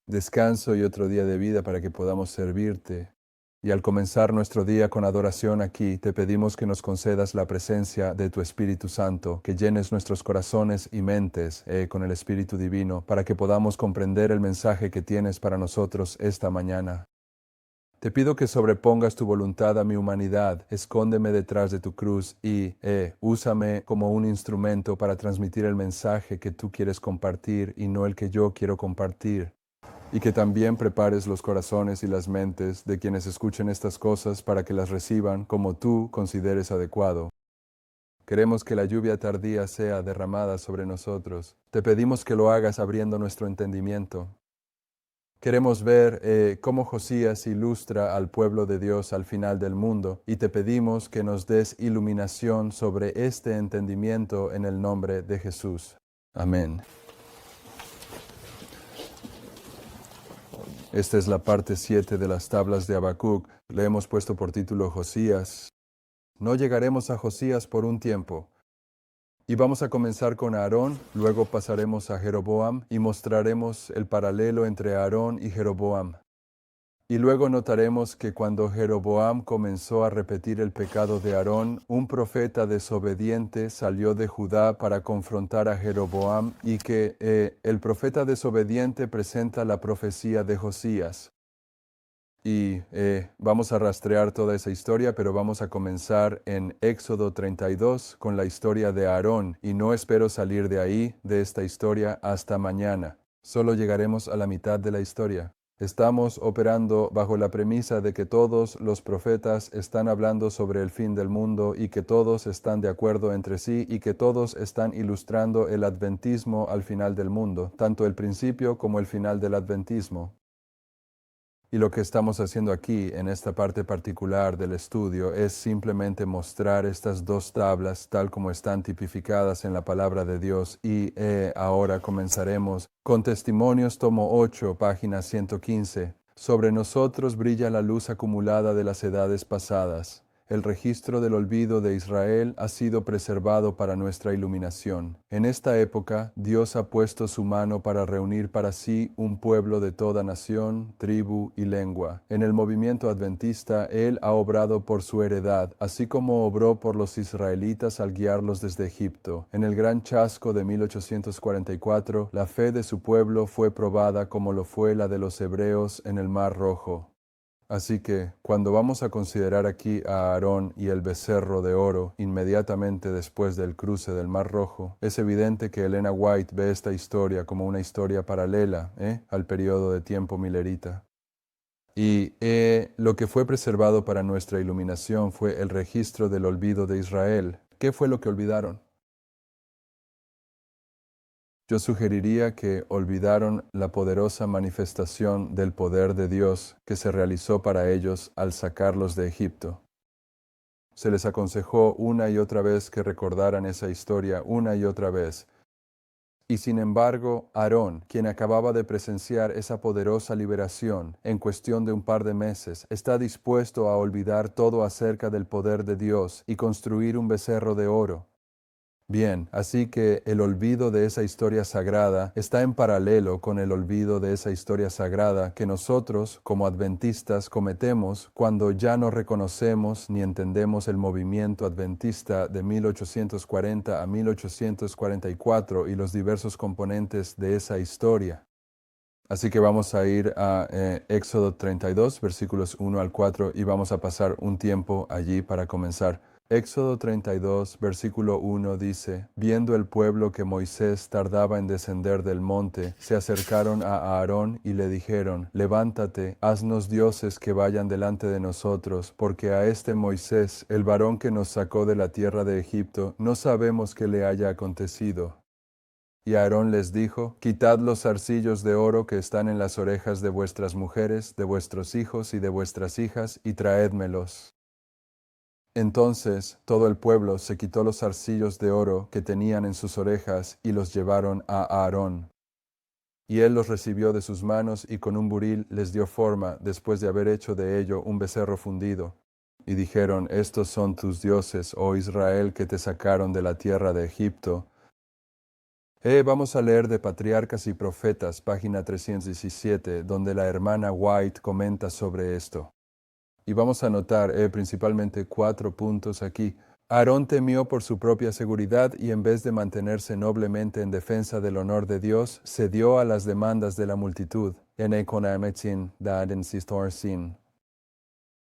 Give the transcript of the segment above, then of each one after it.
descanso y otro día de vida para que podamos servirte. Y al comenzar nuestro día con adoración aquí, te pedimos que nos concedas la presencia de tu Espíritu Santo, que llenes nuestros corazones y mentes con el Espíritu Divino, para que podamos comprender el mensaje que tienes para nosotros esta mañana. Te pido que sobrepongas tu voluntad a mi humanidad, escóndeme detrás de tu cruz y úsame como un instrumento para transmitir el mensaje que tú quieres compartir y no el que yo quiero compartir. Y que también prepares los corazones y las mentes de quienes escuchen estas cosas para que las reciban como tú consideres adecuado. Queremos que la lluvia tardía sea derramada sobre nosotros. Te pedimos que lo hagas abriendo nuestro entendimiento. Queremos ver cómo Josías ilustra al pueblo de Dios al final del mundo y te pedimos que nos des iluminación sobre este entendimiento en el nombre de Jesús. Amén. Esta es la parte 7 de las tablas de Habacuc. Le hemos puesto por título Josías. No llegaremos a Josías por un tiempo. Y vamos a comenzar con Aarón, luego pasaremos a Jeroboam y mostraremos el paralelo entre Aarón y Jeroboam. Y luego notaremos que cuando Jeroboam comenzó a repetir el pecado de Aarón, un profeta desobediente salió de Judá para confrontar a Jeroboam y que el profeta desobediente presenta la profecía de Josías. Y vamos a rastrear toda esa historia, pero vamos a comenzar en Éxodo 32 con la historia de Aarón. Y no espero salir de ahí, de esta historia, hasta mañana. Solo llegaremos a la mitad de la historia. Estamos operando bajo la premisa de que todos los profetas están hablando sobre el fin del mundo y que todos están de acuerdo entre sí y que todos están ilustrando el adventismo al final del mundo, tanto el principio como el final del adventismo. Y lo que estamos haciendo aquí, en esta parte particular del estudio, es simplemente mostrar estas dos tablas tal como están tipificadas en la palabra de Dios. Y ahora comenzaremos con Testimonios, tomo 8, página 115. Sobre nosotros brilla la luz acumulada de las edades pasadas. El registro del olvido de Israel ha sido preservado para nuestra iluminación. En esta época, Dios ha puesto su mano para reunir para sí un pueblo de toda nación, tribu y lengua. En el movimiento adventista, Él ha obrado por su heredad, así como obró por los israelitas al guiarlos desde Egipto. En el gran chasco de 1844, la fe de su pueblo fue probada como lo fue la de los hebreos en el Mar Rojo. Así que, cuando vamos a considerar aquí a Aarón y el becerro de oro inmediatamente después del cruce del Mar Rojo, es evidente que Elena White ve esta historia como una historia paralela al periodo de tiempo milerita. Y lo que fue preservado para nuestra iluminación fue el registro del olvido de Israel. ¿Qué fue lo que olvidaron? Yo sugeriría que olvidaron la poderosa manifestación del poder de Dios que se realizó para ellos al sacarlos de Egipto. Se les aconsejó una y otra vez que recordaran esa historia una y otra vez. Y sin embargo, Aarón, quien acababa de presenciar esa poderosa liberación en cuestión de un par de meses, está dispuesto a olvidar todo acerca del poder de Dios y construir un becerro de oro. Bien, así que el olvido de esa historia sagrada está en paralelo con el olvido de esa historia sagrada que nosotros, como adventistas, cometemos cuando ya no reconocemos ni entendemos el movimiento adventista de 1840 a 1844 y los diversos componentes de esa historia. Así que vamos a ir a Éxodo 32, versículos 1 al 4, y vamos a pasar un tiempo allí para comenzar. Éxodo 32, versículo 1 dice, viendo el pueblo que Moisés tardaba en descender del monte, se acercaron a Aarón y le dijeron, levántate, haznos dioses que vayan delante de nosotros, porque a este Moisés, el varón que nos sacó de la tierra de Egipto, no sabemos qué le haya acontecido. Y Aarón les dijo, quitad los zarcillos de oro que están en las orejas de vuestras mujeres, de vuestros hijos y de vuestras hijas, y traédmelos. Entonces todo el pueblo se quitó los zarcillos de oro que tenían en sus orejas y los llevaron a Aarón. Y él los recibió de sus manos y con un buril les dio forma, después de haber hecho de ello un becerro fundido. Y dijeron, estos son tus dioses, oh Israel, que te sacaron de la tierra de Egipto. Vamos a leer de Patriarcas y Profetas, página 317, donde la hermana White comenta sobre esto. Y vamos a notar principalmente 4 puntos aquí. Aarón temió por su propia seguridad y en vez de mantenerse noblemente en defensa del honor de Dios, cedió a las demandas de la multitud.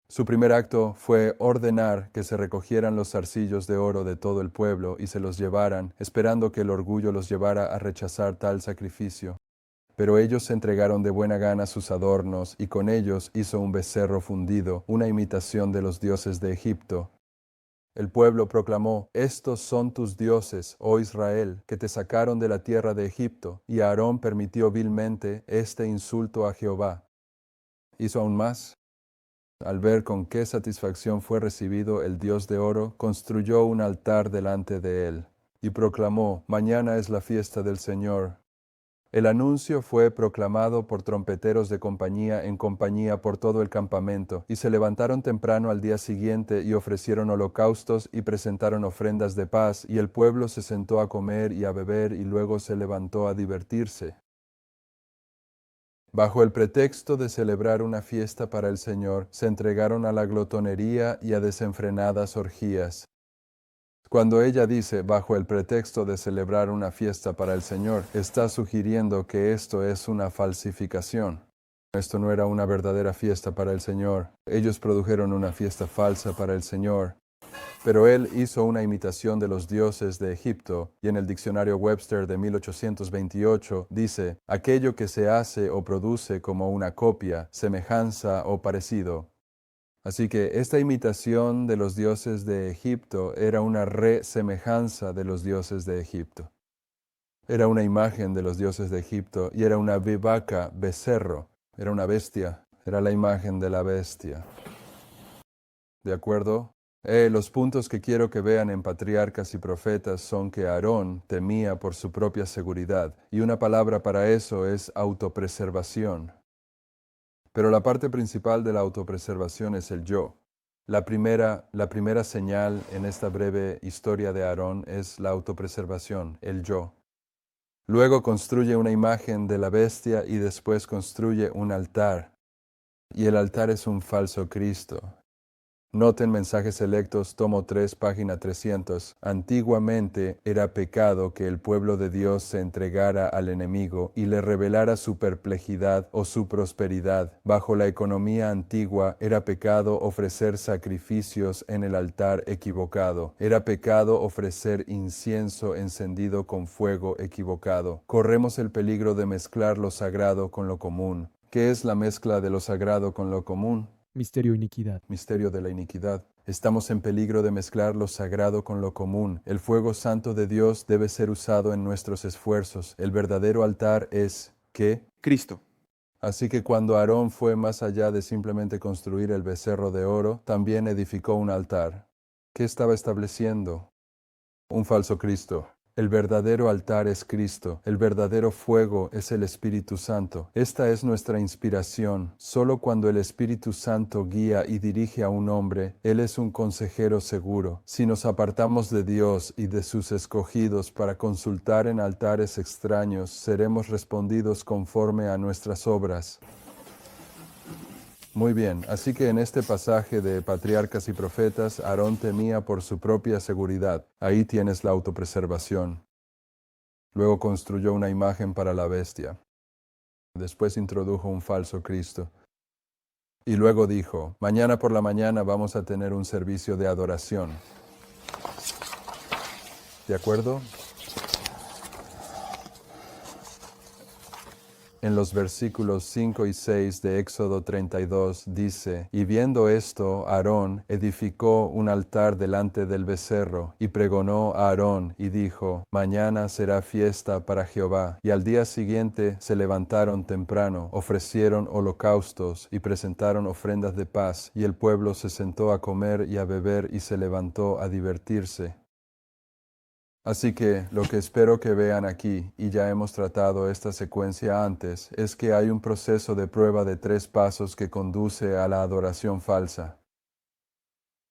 Su primer acto fue ordenar que se recogieran los zarcillos de oro de todo el pueblo y se los llevaran, esperando que el orgullo los llevara a rechazar tal sacrificio. Pero ellos se entregaron de buena gana sus adornos, y con ellos hizo un becerro fundido, una imitación de los dioses de Egipto. El pueblo proclamó: «Estos son tus dioses, oh Israel, que te sacaron de la tierra de Egipto», y Aarón permitió vilmente este insulto a Jehová. Hizo aún más. Al ver con qué satisfacción fue recibido el Dios de oro, construyó un altar delante de él, y proclamó: «Mañana es la fiesta del Señor». El anuncio fue proclamado por trompeteros de compañía en compañía por todo el campamento, y se levantaron temprano al día siguiente y ofrecieron holocaustos y presentaron ofrendas de paz, y el pueblo se sentó a comer y a beber y luego se levantó a divertirse. Bajo el pretexto de celebrar una fiesta para el Señor, se entregaron a la glotonería y a desenfrenadas orgías. Cuando ella dice bajo el pretexto de celebrar una fiesta para el Señor, está sugiriendo que esto es una falsificación. Esto no era una verdadera fiesta para el Señor. Ellos produjeron una fiesta falsa para el Señor. Pero él hizo una imitación de los dioses de Egipto, y en el diccionario Webster de 1828 dice: aquello que se hace o produce como una copia, semejanza o parecido. Así que esta imitación de los dioses de Egipto era una resemejanza de los dioses de Egipto. Era una imagen de los dioses de Egipto y era una vaca, becerro, era una bestia, era la imagen de la bestia. ¿De acuerdo? Los puntos que quiero que vean en Patriarcas y Profetas son que Aarón temía por su propia seguridad, y una palabra para eso es autopreservación. Pero la parte principal de la autopreservación es el yo. La primera señal en esta breve historia de Aarón es la autopreservación, el yo. Luego construye una imagen de la bestia y después construye un altar. Y el altar es un falso Cristo. Noten Mensajes Selectos, tomo 3, página 300. Antiguamente era pecado que el pueblo de Dios se entregara al enemigo y le revelara su perplejidad o su prosperidad. Bajo la economía antigua era pecado ofrecer sacrificios en el altar equivocado. Era pecado ofrecer incienso encendido con fuego equivocado. Corremos el peligro de mezclar lo sagrado con lo común. ¿Qué es la mezcla de lo sagrado con lo común? Misterio iniquidad. Misterio de la iniquidad. Estamos en peligro de mezclar lo sagrado con lo común. El fuego santo de Dios debe ser usado en nuestros esfuerzos. El verdadero altar es, ¿qué? Cristo. Así que cuando Aarón fue más allá de simplemente construir el becerro de oro, también edificó un altar. ¿Qué estaba estableciendo? Un falso Cristo. El verdadero altar es Cristo. El verdadero fuego es el Espíritu Santo. Esta es nuestra inspiración. Solo cuando el Espíritu Santo guía y dirige a un hombre, Él es un consejero seguro. Si nos apartamos de Dios y de sus escogidos para consultar en altares extraños, seremos respondidos conforme a nuestras obras. Muy bien, así que en este pasaje de Patriarcas y Profetas, Aarón temía por su propia seguridad. Ahí tienes la autopreservación. Luego construyó una imagen para la bestia. Después introdujo un falso Cristo. Y luego dijo: mañana por la mañana vamos a tener un servicio de adoración. ¿De acuerdo? En los versículos 5 y 6 de Éxodo 32 dice: y viendo esto, Aarón edificó un altar delante del becerro, y pregonó a Aarón, y dijo: mañana será fiesta para Jehová. Y al día siguiente se levantaron temprano, ofrecieron holocaustos, y presentaron ofrendas de paz, y el pueblo se sentó a comer y a beber, y se levantó a divertirse. Así que lo que espero que vean aquí, y ya hemos tratado esta secuencia antes, es que hay un proceso de prueba de 3 pasos que conduce a la adoración falsa.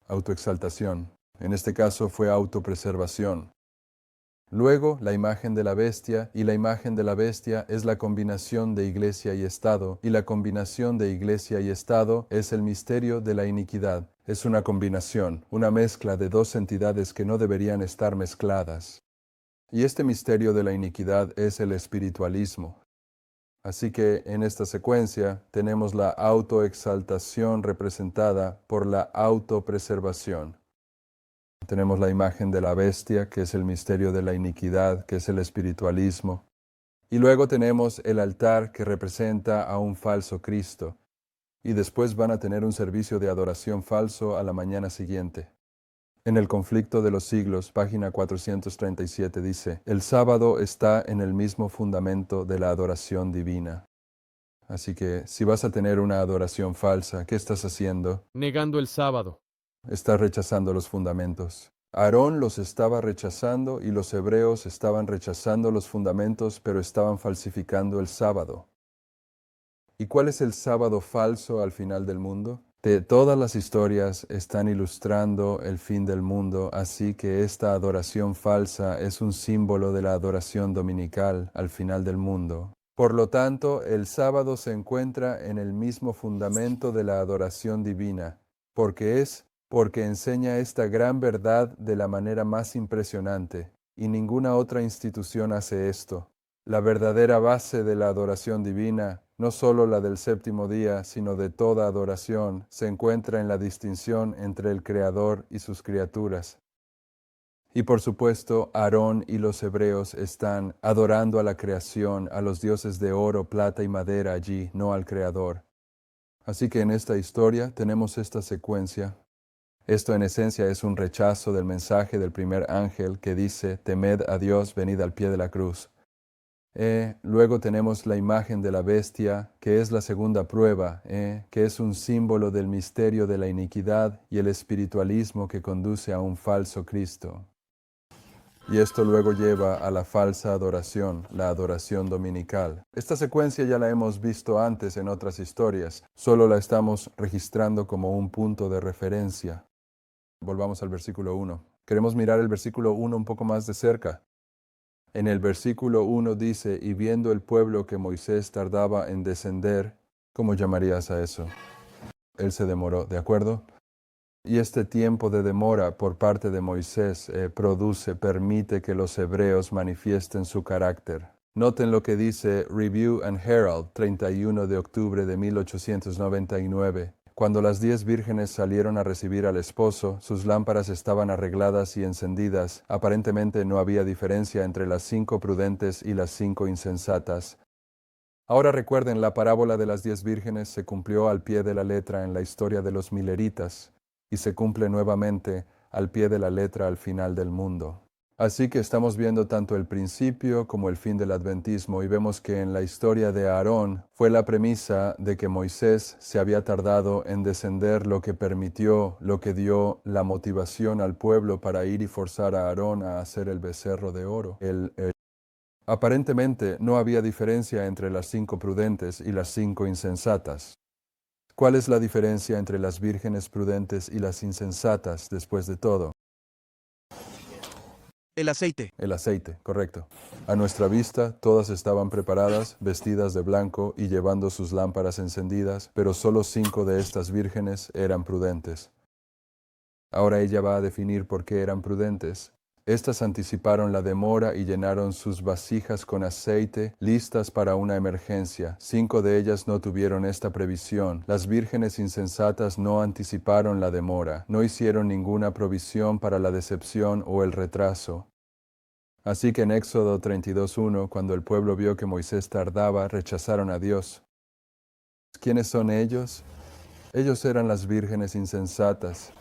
Autoexaltación. En este caso fue autopreservación. Luego, la imagen de la bestia, y la imagen de la bestia es la combinación de iglesia y Estado, y la combinación de iglesia y Estado es el misterio de la iniquidad. Es una combinación, una mezcla de dos entidades que no deberían estar mezcladas. Y este misterio de la iniquidad es el espiritualismo. Así que en esta secuencia tenemos la autoexaltación representada por la autopreservación. Tenemos la imagen de la bestia, que es el misterio de la iniquidad, que es el espiritualismo. Y luego tenemos el altar, que representa a un falso Cristo. Y después van a tener un servicio de adoración falso a la mañana siguiente. En el conflicto de los siglos, página 437 dice, el sábado está en el mismo fundamento de la adoración divina. Así que si vas a tener una adoración falsa, ¿qué estás haciendo? Negando el sábado. Estás rechazando los fundamentos. Aarón los estaba rechazando y los hebreos estaban rechazando los fundamentos, pero estaban falsificando el sábado. ¿Y cuál es el sábado falso al final del mundo? Todas las historias están ilustrando el fin del mundo, así que esta adoración falsa es un símbolo de la adoración dominical al final del mundo. Por lo tanto, el sábado se encuentra en el mismo fundamento de la adoración divina, porque enseña esta gran verdad de la manera más impresionante, y ninguna otra institución hace esto. La verdadera base de la adoración divina, no solo la del séptimo día, sino de toda adoración, se encuentra en la distinción entre el Creador y sus criaturas. Y por supuesto, Aarón y los hebreos están adorando a la creación, a los dioses de oro, plata y madera allí, no al Creador. Así que en esta historia tenemos esta secuencia. Esto en esencia es un rechazo del mensaje del primer ángel que dice, temed a Dios, venid al pie de la cruz. Luego tenemos la imagen de la bestia, que es la segunda prueba, que es un símbolo del misterio de la iniquidad y el espiritualismo que conduce a un falso Cristo. Y esto luego lleva a la falsa adoración, la adoración dominical. Esta secuencia ya la hemos visto antes en otras historias, solo la estamos registrando como un punto de referencia. Volvamos al versículo 1. Queremos mirar el versículo 1 un poco más de cerca. En el versículo 1 dice, y viendo el pueblo que Moisés tardaba en descender, ¿cómo llamarías a eso? Él se demoró, ¿de acuerdo? Y este tiempo de demora por parte de Moisés permite que los hebreos manifiesten su carácter. Noten lo que dice Review and Herald, 31 de octubre de 1899. Cuando las 10 vírgenes salieron a recibir al esposo, sus lámparas estaban arregladas y encendidas. Aparentemente no había diferencia entre las 5 prudentes y las 5 insensatas. Ahora recuerden, la parábola de las 10 vírgenes se cumplió al pie de la letra en la historia de los mileritas y se cumple nuevamente al pie de la letra al final del mundo. Así que estamos viendo tanto el principio como el fin del adventismo y vemos que en la historia de Aarón fue la premisa de que Moisés se había tardado en descender, lo que permitió, lo que dio la motivación al pueblo para ir y forzar a Aarón a hacer el becerro de oro. Aparentemente no había diferencia entre las 5 prudentes y las 5 insensatas. ¿Cuál es la diferencia entre las vírgenes prudentes y las insensatas después de todo? El aceite. El aceite, correcto. A nuestra vista, todas estaban preparadas, vestidas de blanco y llevando sus lámparas encendidas, pero solo 5 de estas vírgenes eran prudentes. Ahora ella va a definir por qué eran prudentes. Estas anticiparon la demora y llenaron sus vasijas con aceite, listas para una emergencia. 5 de ellas no tuvieron esta previsión. Las vírgenes insensatas no anticiparon la demora, no hicieron ninguna provisión para la decepción o el retraso. Así que en Éxodo 32:1, cuando el pueblo vio que Moisés tardaba, rechazaron a Dios. ¿Quiénes son ellos? Ellos eran las vírgenes insensatas.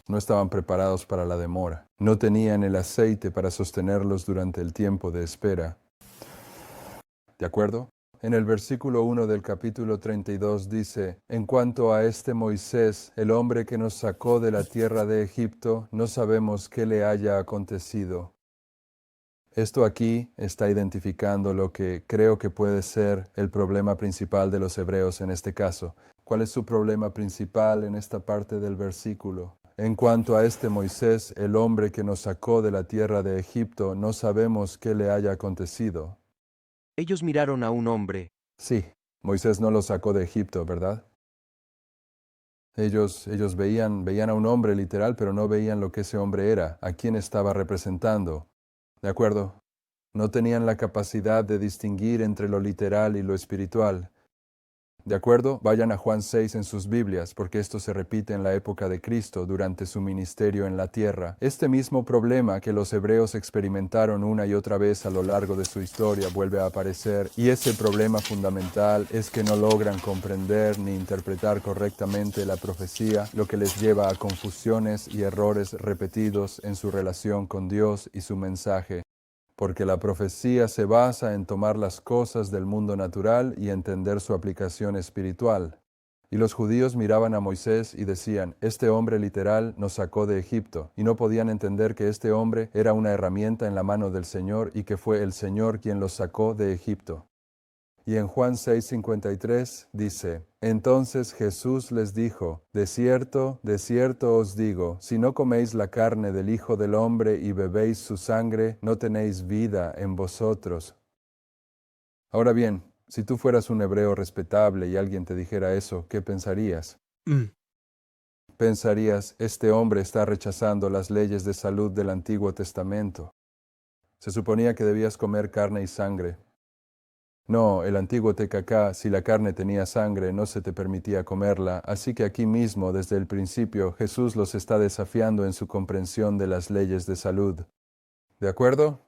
No estaban preparados para la demora. No tenían el aceite para sostenerlos durante el tiempo de espera. ¿De acuerdo? En el versículo 1 del capítulo 32 dice, en cuanto a este Moisés, el hombre que nos sacó de la tierra de Egipto, no sabemos qué le haya acontecido. Esto aquí está identificando lo que creo que puede ser el problema principal de los hebreos en este caso. ¿Cuál es su problema principal en esta parte del versículo? En cuanto a este Moisés, el hombre que nos sacó de la tierra de Egipto, no sabemos qué le haya acontecido. Ellos miraron a un hombre. Sí, Moisés no los sacó de Egipto, ¿verdad? Ellos veían a un hombre literal, pero no veían lo que ese hombre era, a quién estaba representando. ¿De acuerdo? No tenían la capacidad de distinguir entre lo literal y lo espiritual. ¿De acuerdo? Vayan a Juan 6 en sus Biblias, porque esto se repite en la época de Cristo durante su ministerio en la tierra. Este mismo problema que los hebreos experimentaron una y otra vez a lo largo de su historia vuelve a aparecer, y ese problema fundamental es que no logran comprender ni interpretar correctamente la profecía, lo que les lleva a confusiones y errores repetidos en su relación con Dios y su mensaje. Porque la profecía se basa en tomar las cosas del mundo natural y entender su aplicación espiritual. Y los judíos miraban a Moisés y decían, este hombre literal nos sacó de Egipto, y no podían entender que este hombre era una herramienta en la mano del Señor y que fue el Señor quien los sacó de Egipto. Y en Juan 6:53 dice, entonces Jesús les dijo, de cierto os digo, si no coméis la carne del Hijo del Hombre y bebéis su sangre, no tenéis vida en vosotros. Ahora bien, si tú fueras un hebreo respetable y alguien te dijera eso, ¿qué pensarías? Pensarías, este hombre está rechazando las leyes de salud del Antiguo Testamento. Se suponía que debías comer carne y sangre. No, el antiguo TKK, si la carne tenía sangre, no se te permitía comerla, así que aquí mismo, desde el principio, Jesús los está desafiando en su comprensión de las leyes de salud. ¿De acuerdo?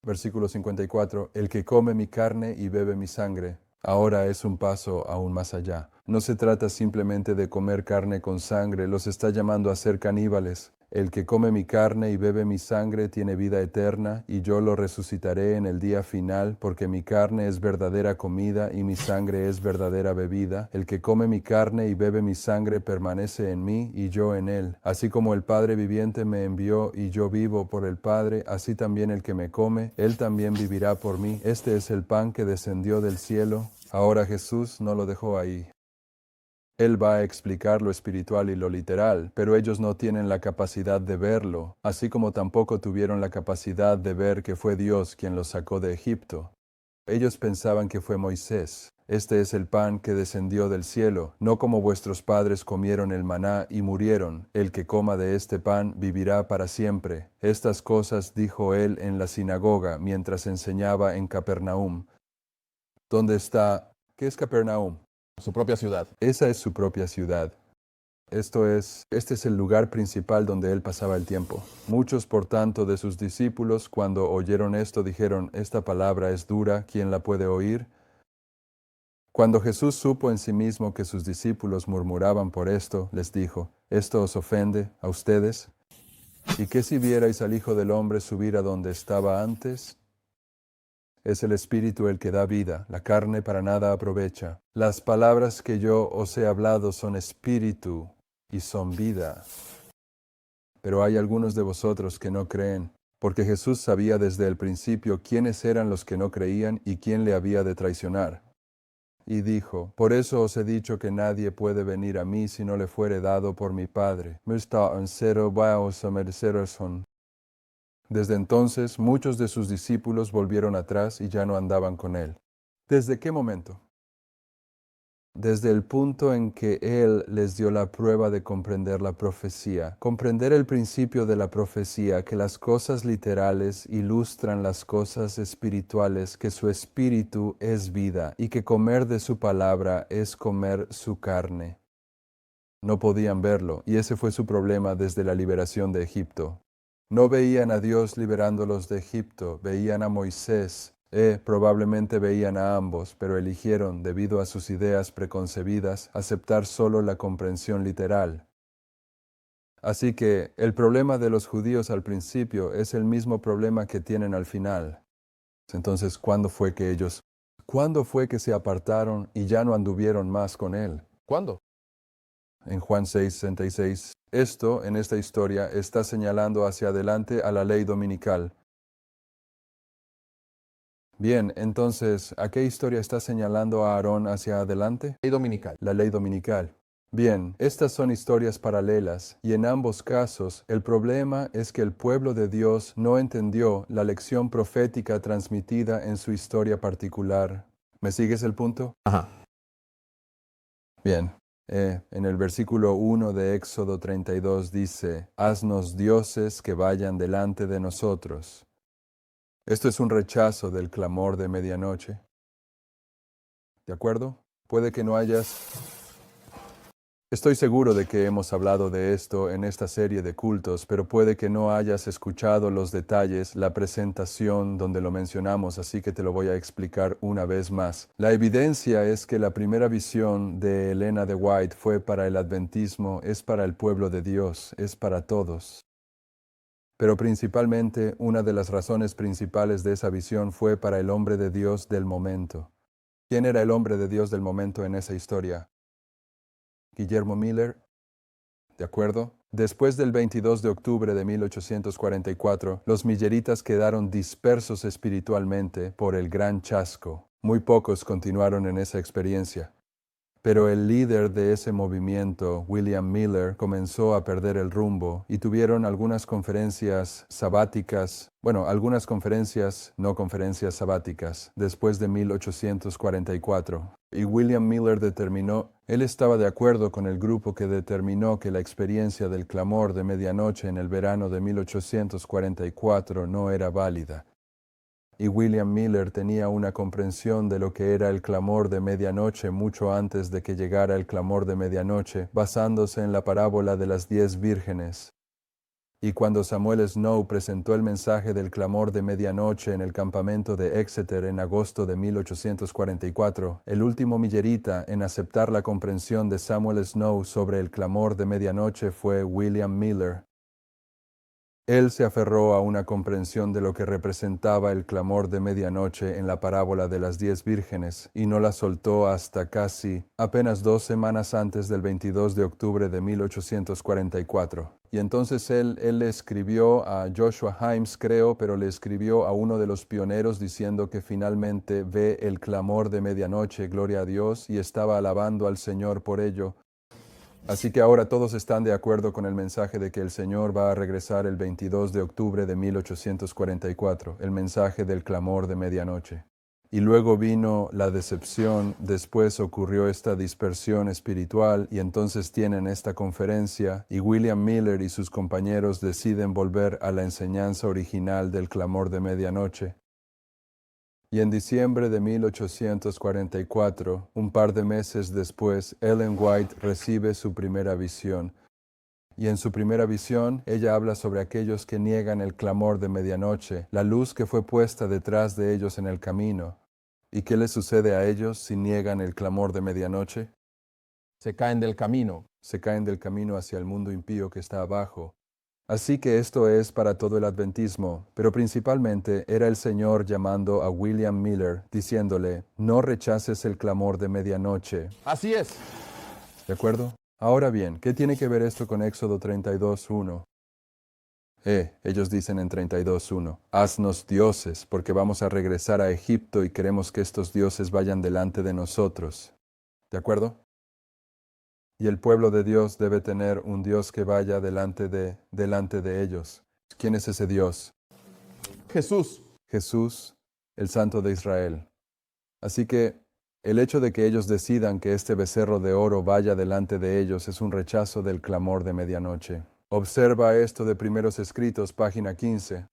Versículo 54, el que come mi carne y bebe mi sangre. Ahora es un paso aún más allá. No se trata simplemente de comer carne con sangre, los está llamando a ser caníbales. El que come mi carne y bebe mi sangre tiene vida eterna, y yo lo resucitaré en el día final, porque mi carne es verdadera comida y mi sangre es verdadera bebida. El que come mi carne y bebe mi sangre permanece en mí y yo en él. Así como el Padre viviente me envió y yo vivo por el Padre, así también el que me come, él también vivirá por mí. Este es el pan que descendió del cielo. Ahora Jesús no lo dejó ahí. Él va a explicar lo espiritual y lo literal, pero ellos no tienen la capacidad de verlo, así como tampoco tuvieron la capacidad de ver que fue Dios quien los sacó de Egipto. Ellos pensaban que fue Moisés. Este es el pan que descendió del cielo, no como vuestros padres comieron el maná y murieron. El que coma de este pan vivirá para siempre. Estas cosas dijo él en la sinagoga mientras enseñaba en Capernaum. ¿Dónde está? ¿Qué es Capernaum? Su propia ciudad. Esa es su propia ciudad. Este es el lugar principal donde él pasaba el tiempo. Muchos, por tanto, de sus discípulos, cuando oyeron esto, dijeron, esta palabra es dura, ¿quién la puede oír? Cuando Jesús supo en sí mismo que sus discípulos murmuraban por esto, les dijo, ¿esto os ofende a ustedes? ¿Y qué si vierais al Hijo del Hombre subir a donde estaba antes? Es el Espíritu el que da vida, la carne para nada aprovecha. Las palabras que yo os he hablado son espíritu y son vida. Pero hay algunos de vosotros que no creen, porque Jesús sabía desde el principio quiénes eran los que no creían y quién le había de traicionar. Y dijo, por eso os he dicho que nadie puede venir a mí si no le fuere dado por mi Padre. Desde entonces, muchos de sus discípulos volvieron atrás y ya no andaban con él. ¿Desde qué momento? Desde el punto en que él les dio la prueba de comprender la profecía. Comprender el principio de la profecía, que las cosas literales ilustran las cosas espirituales, que su espíritu es vida y que comer de su palabra es comer su carne. No podían verlo, y ese fue su problema desde la liberación de Egipto. No veían a Dios liberándolos de Egipto, veían a Moisés. Probablemente veían a ambos, pero eligieron, debido a sus ideas preconcebidas, aceptar solo la comprensión literal. Así que el problema de los judíos al principio es el mismo problema que tienen al final. Entonces, ¿cuándo fue que se apartaron y ya no anduvieron más con él? ¿Cuándo? En Juan 6:66. Esto, en esta historia, está señalando hacia adelante a la ley dominical. Bien, entonces, ¿a qué historia está señalando a Aarón hacia adelante? Ley dominical. La ley dominical. Bien, estas son historias paralelas, y en ambos casos el problema es que el pueblo de Dios no entendió la lección profética transmitida en su historia particular. ¿Me sigues el punto? Ajá. Bien. En el versículo 1 de Éxodo 32 dice, «Haznos dioses que vayan delante de nosotros». Esto es un rechazo del clamor de medianoche. ¿De acuerdo? Puede que no hayas... Estoy seguro de que hemos hablado de esto en esta serie de cultos, pero puede que no hayas escuchado los detalles, la presentación donde lo mencionamos, así que te lo voy a explicar una vez más. La evidencia es que la primera visión de Elena de White fue para el adventismo, es para el pueblo de Dios, es para todos. Pero principalmente, una de las razones principales de esa visión fue para el hombre de Dios del momento. ¿Quién era el hombre de Dios del momento en esa historia? Guillermo Miller, ¿de acuerdo? Después del 22 de octubre de 1844, los milleritas quedaron dispersos espiritualmente por el gran chasco. Muy pocos continuaron en esa experiencia. Pero el líder de ese movimiento, William Miller, comenzó a perder el rumbo y tuvieron algunas conferencias sabáticas, algunas conferencias, no conferencias sabáticas, después de 1844. Y William Miller él estaba de acuerdo con el grupo que determinó que la experiencia del clamor de medianoche en el verano de 1844 no era válida. Y William Miller tenía una comprensión de lo que era el clamor de medianoche mucho antes de que llegara el clamor de medianoche, basándose en la parábola de las 10 vírgenes. Y cuando Samuel Snow presentó el mensaje del clamor de medianoche en el campamento de Exeter en agosto de 1844, el último millerita en aceptar la comprensión de Samuel Snow sobre el clamor de medianoche fue William Miller. Él se aferró a una comprensión de lo que representaba el clamor de medianoche en la parábola de las 10 vírgenes, y no la soltó hasta apenas 2 semanas antes del 22 de octubre de 1844. Y entonces él le escribió a Joshua Himes, pero le escribió a uno de los pioneros diciendo que finalmente ve el clamor de medianoche, gloria a Dios, y estaba alabando al Señor por ello. Así que ahora todos están de acuerdo con el mensaje de que el Señor va a regresar el 22 de octubre de 1844, el mensaje del clamor de medianoche. Y luego vino la decepción, después ocurrió esta dispersión espiritual y entonces tienen esta conferencia y William Miller y sus compañeros deciden volver a la enseñanza original del clamor de medianoche. Y en diciembre de 1844, un par de meses después, Ellen White recibe su primera visión. Y en su primera visión, ella habla sobre aquellos que niegan el clamor de medianoche, la luz que fue puesta detrás de ellos en el camino. ¿Y qué les sucede a ellos si niegan el clamor de medianoche? Se caen del camino. Se caen del camino hacia el mundo impío que está abajo. Así que esto es para todo el adventismo, pero principalmente era el Señor llamando a William Miller, diciéndole, no rechaces el clamor de medianoche. Así es. ¿De acuerdo? Ahora bien, ¿qué tiene que ver esto con Éxodo 32:1? Ellos dicen en 32:1, haznos dioses, porque vamos a regresar a Egipto y queremos que estos dioses vayan delante de nosotros. ¿De acuerdo? Y el pueblo de Dios debe tener un Dios que vaya delante de ellos. ¿Quién es ese Dios? Jesús. Jesús, el Santo de Israel. Así que el hecho de que ellos decidan que este becerro de oro vaya delante de ellos es un rechazo del clamor de medianoche. Observa esto de Primeros Escritos, página 15.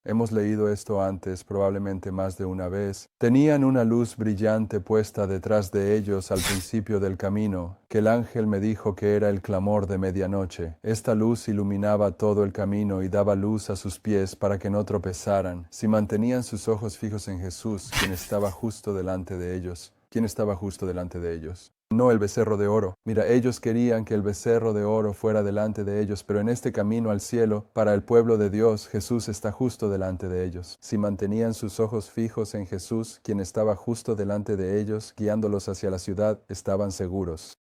Hemos leído esto antes, probablemente más de una vez. Tenían una luz brillante puesta detrás de ellos al principio del camino, que el ángel me dijo que era el clamor de medianoche. Esta luz iluminaba todo el camino y daba luz a sus pies para que no tropezaran, si mantenían sus ojos fijos en Jesús, quien estaba justo delante de ellos. ¿Quién estaba justo delante de ellos? No el becerro de oro. Mira, ellos querían que el becerro de oro fuera delante de ellos, pero en este camino al cielo, para el pueblo de Dios, Jesús está justo delante de ellos. Si mantenían sus ojos fijos en Jesús, quien estaba justo delante de ellos, guiándolos hacia la ciudad, estaban seguros.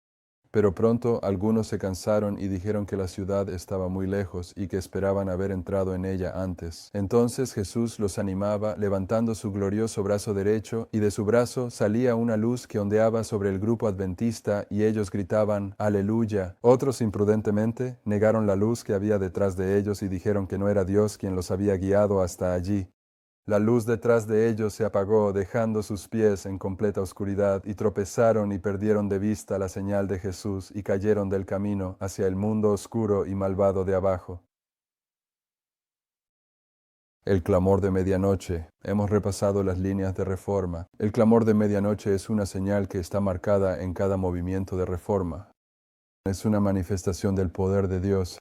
Pero pronto algunos se cansaron y dijeron que la ciudad estaba muy lejos y que esperaban haber entrado en ella antes. Entonces Jesús los animaba, levantando su glorioso brazo derecho, y de su brazo salía una luz que ondeaba sobre el grupo adventista, y ellos gritaban, ¡Aleluya! Otros imprudentemente negaron la luz que había detrás de ellos y dijeron que no era Dios quien los había guiado hasta allí. La luz detrás de ellos se apagó, dejando sus pies en completa oscuridad, y tropezaron y perdieron de vista la señal de Jesús, y cayeron del camino hacia el mundo oscuro y malvado de abajo. El clamor de medianoche. Hemos repasado las líneas de reforma. El clamor de medianoche es una señal que está marcada en cada movimiento de reforma. Es una manifestación del poder de Dios.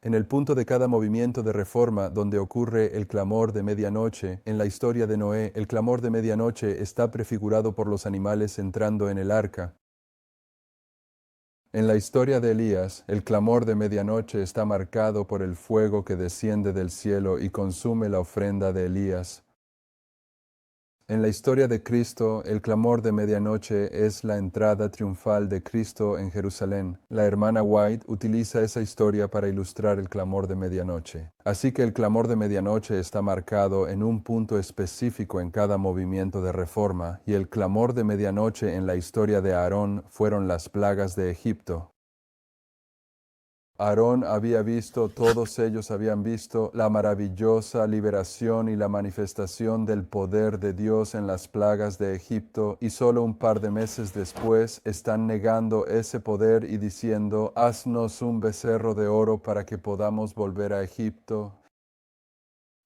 En el punto de cada movimiento de reforma donde ocurre el clamor de medianoche, en la historia de Noé, el clamor de medianoche está prefigurado por los animales entrando en el arca. En la historia de Elías, el clamor de medianoche está marcado por el fuego que desciende del cielo y consume la ofrenda de Elías. En la historia de Cristo, el clamor de medianoche es la entrada triunfal de Cristo en Jerusalén. La hermana White utiliza esa historia para ilustrar el clamor de medianoche. Así que el clamor de medianoche está marcado en un punto específico en cada movimiento de reforma, y el clamor de medianoche en la historia de Aarón fueron las plagas de Egipto. Aarón había visto, todos ellos habían visto la maravillosa liberación y la manifestación del poder de Dios en las plagas de Egipto, y solo un par de meses después están negando ese poder y diciendo, haznos un becerro de oro para que podamos volver a Egipto.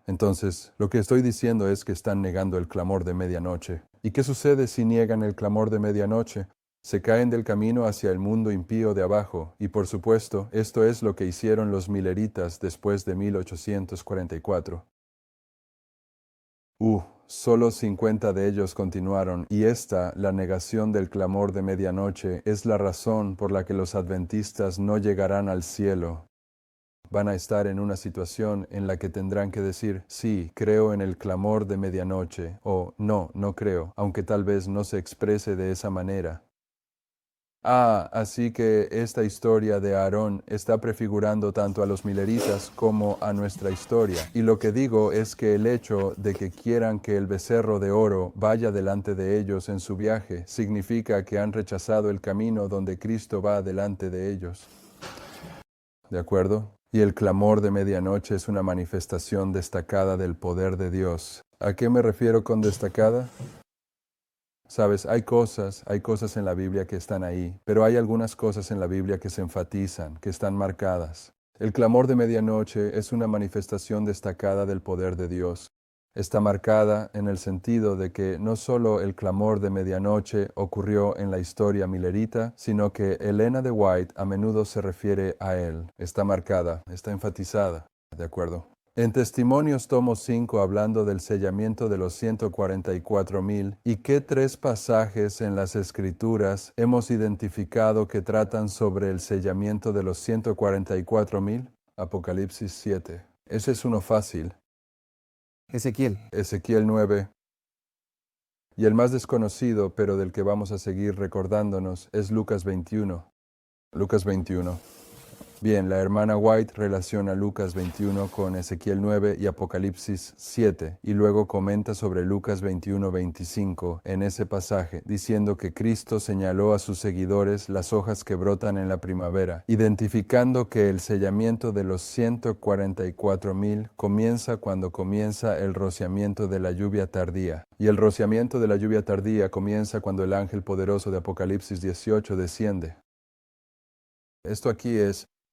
Entonces, lo que estoy diciendo es que están negando el clamor de medianoche. ¿Y qué sucede si niegan el clamor de medianoche? Se caen del camino hacia el mundo impío de abajo, y por supuesto, esto es lo que hicieron los mileritas después de 1844. Solo 50 de ellos continuaron, y la negación del clamor de medianoche, es la razón por la que los adventistas no llegarán al cielo. Van a estar en una situación en la que tendrán que decir, sí, creo en el clamor de medianoche, o no, no creo, aunque tal vez no se exprese de esa manera. Así que esta historia de Aarón está prefigurando tanto a los mileritas como a nuestra historia. Y lo que digo es que el hecho de que quieran que el becerro de oro vaya delante de ellos en su viaje significa que han rechazado el camino donde Cristo va delante de ellos. ¿De acuerdo? Y el clamor de medianoche es una manifestación destacada del poder de Dios. ¿A qué me refiero con destacada? Sabes, hay cosas en la Biblia que están ahí, pero hay algunas cosas en la Biblia que se enfatizan, que están marcadas. El clamor de medianoche es una manifestación destacada del poder de Dios. Está marcada en el sentido de que no solo el clamor de medianoche ocurrió en la historia milerita, sino que Elena de White a menudo se refiere a él. Está marcada, está enfatizada, ¿de acuerdo? En Testimonios tomo 5, hablando del sellamiento de los 144,000, ¿y qué 3 pasajes en las Escrituras hemos identificado que tratan sobre el sellamiento de los 144,000? Apocalipsis 7. Ese es uno fácil. Ezequiel 9. Y el más desconocido, pero del que vamos a seguir recordándonos, es Lucas 21. Lucas 21. Bien, la hermana White relaciona Lucas 21 con Ezequiel 9 y Apocalipsis 7, y luego comenta sobre Lucas 21:25 en ese pasaje, diciendo que Cristo señaló a sus seguidores las hojas que brotan en la primavera, identificando que el sellamiento de los 144,000 comienza cuando comienza el rociamiento de la lluvia tardía. Y el rociamiento de la lluvia tardía comienza cuando el ángel poderoso de Apocalipsis 18 desciende.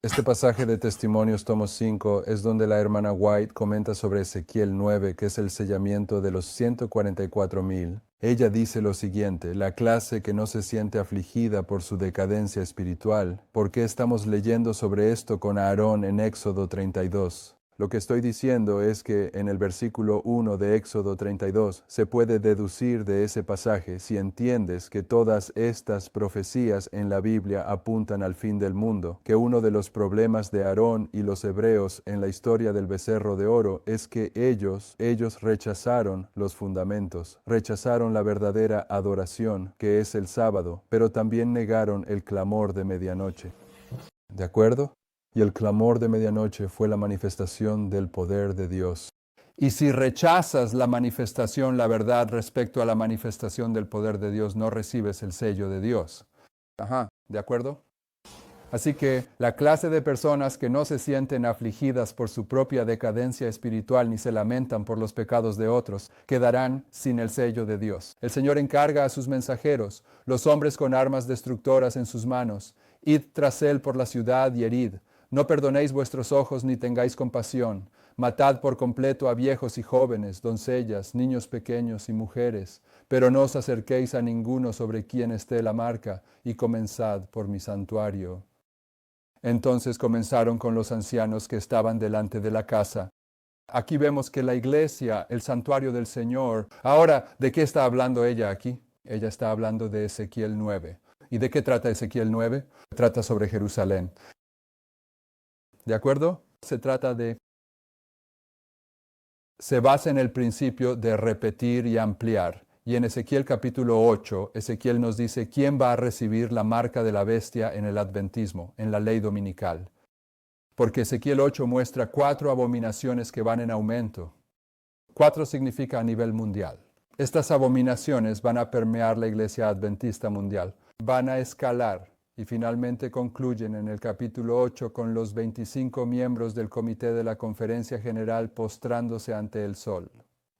Este pasaje de Testimonios tomo 5 es donde la hermana White comenta sobre Ezequiel 9, que es el sellamiento de los 144,000. Ella dice lo siguiente: la clase que no se siente afligida por su decadencia espiritual. ¿Por qué estamos leyendo sobre esto con Aarón en Éxodo 32? Lo que estoy diciendo es que en el versículo 1 de Éxodo 32 se puede deducir de ese pasaje, si entiendes que todas estas profecías en la Biblia apuntan al fin del mundo, que uno de los problemas de Aarón y los hebreos en la historia del becerro de oro es que ellos rechazaron los fundamentos, rechazaron la verdadera adoración, que es el sábado, pero también negaron el clamor de medianoche. ¿De acuerdo? Y el clamor de medianoche fue la manifestación del poder de Dios. Y si rechazas la manifestación, la verdad respecto a la manifestación del poder de Dios, no recibes el sello de Dios. ¿De acuerdo? Así que la clase de personas que no se sienten afligidas por su propia decadencia espiritual ni se lamentan por los pecados de otros, quedarán sin el sello de Dios. El Señor encarga a sus mensajeros, los hombres con armas destructoras en sus manos: id tras él por la ciudad y herid. No perdonéis vuestros ojos ni tengáis compasión. Matad por completo a viejos y jóvenes, doncellas, niños pequeños y mujeres, pero no os acerquéis a ninguno sobre quien esté la marca, y comenzad por mi santuario. Entonces comenzaron con los ancianos que estaban delante de la casa. Aquí vemos que la iglesia, el santuario del Señor. Ahora, ¿de qué está hablando ella aquí? Ella está hablando de Ezequiel 9. ¿Y de qué trata Ezequiel 9? Trata sobre Jerusalén. ¿De acuerdo? Se basa en el principio de repetir y ampliar. Y en Ezequiel capítulo 8, Ezequiel nos dice quién va a recibir la marca de la bestia en el adventismo, en la ley dominical. Porque Ezequiel 8 muestra 4 abominaciones que van en aumento. 4 significa a nivel mundial. Estas abominaciones van a permear la iglesia adventista mundial. Van a escalar. Y finalmente concluyen en el capítulo 8 con los 25 miembros del comité de la Conferencia General postrándose ante el sol.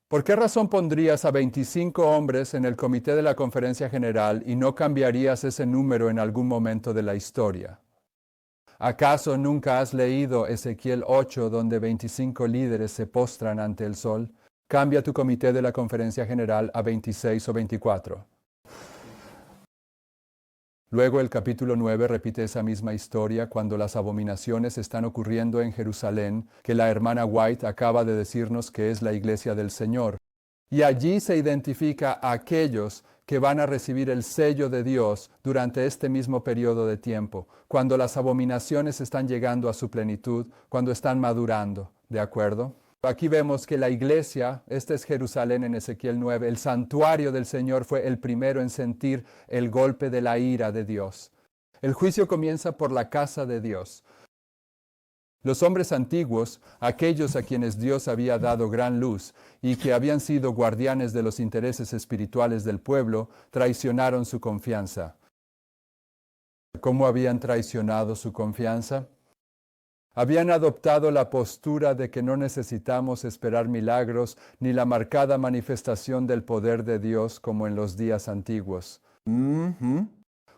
¿Por qué razón pondrías a 25 hombres en el comité de la Conferencia General y no cambiarías ese número en algún momento de la historia? ¿Acaso nunca has leído Ezequiel 8 donde 25 líderes se postran ante el sol? Cambia tu comité de la Conferencia General a 26 o 24. Luego el capítulo 9 repite esa misma historia cuando las abominaciones están ocurriendo en Jerusalén, que la hermana White acaba de decirnos que es la iglesia del Señor. Y allí se identifica a aquellos que van a recibir el sello de Dios durante este mismo periodo de tiempo, cuando las abominaciones están llegando a su plenitud, cuando están madurando. ¿De acuerdo? Aquí vemos que la iglesia, este es Jerusalén en Ezequiel 9, el santuario del Señor fue el primero en sentir el golpe de la ira de Dios. El juicio comienza por la casa de Dios. Los hombres antiguos, aquellos a quienes Dios había dado gran luz y que habían sido guardianes de los intereses espirituales del pueblo, traicionaron su confianza. ¿Cómo habían traicionado su confianza? Habían adoptado la postura de que no necesitamos esperar milagros ni la marcada manifestación del poder de Dios como en los días antiguos.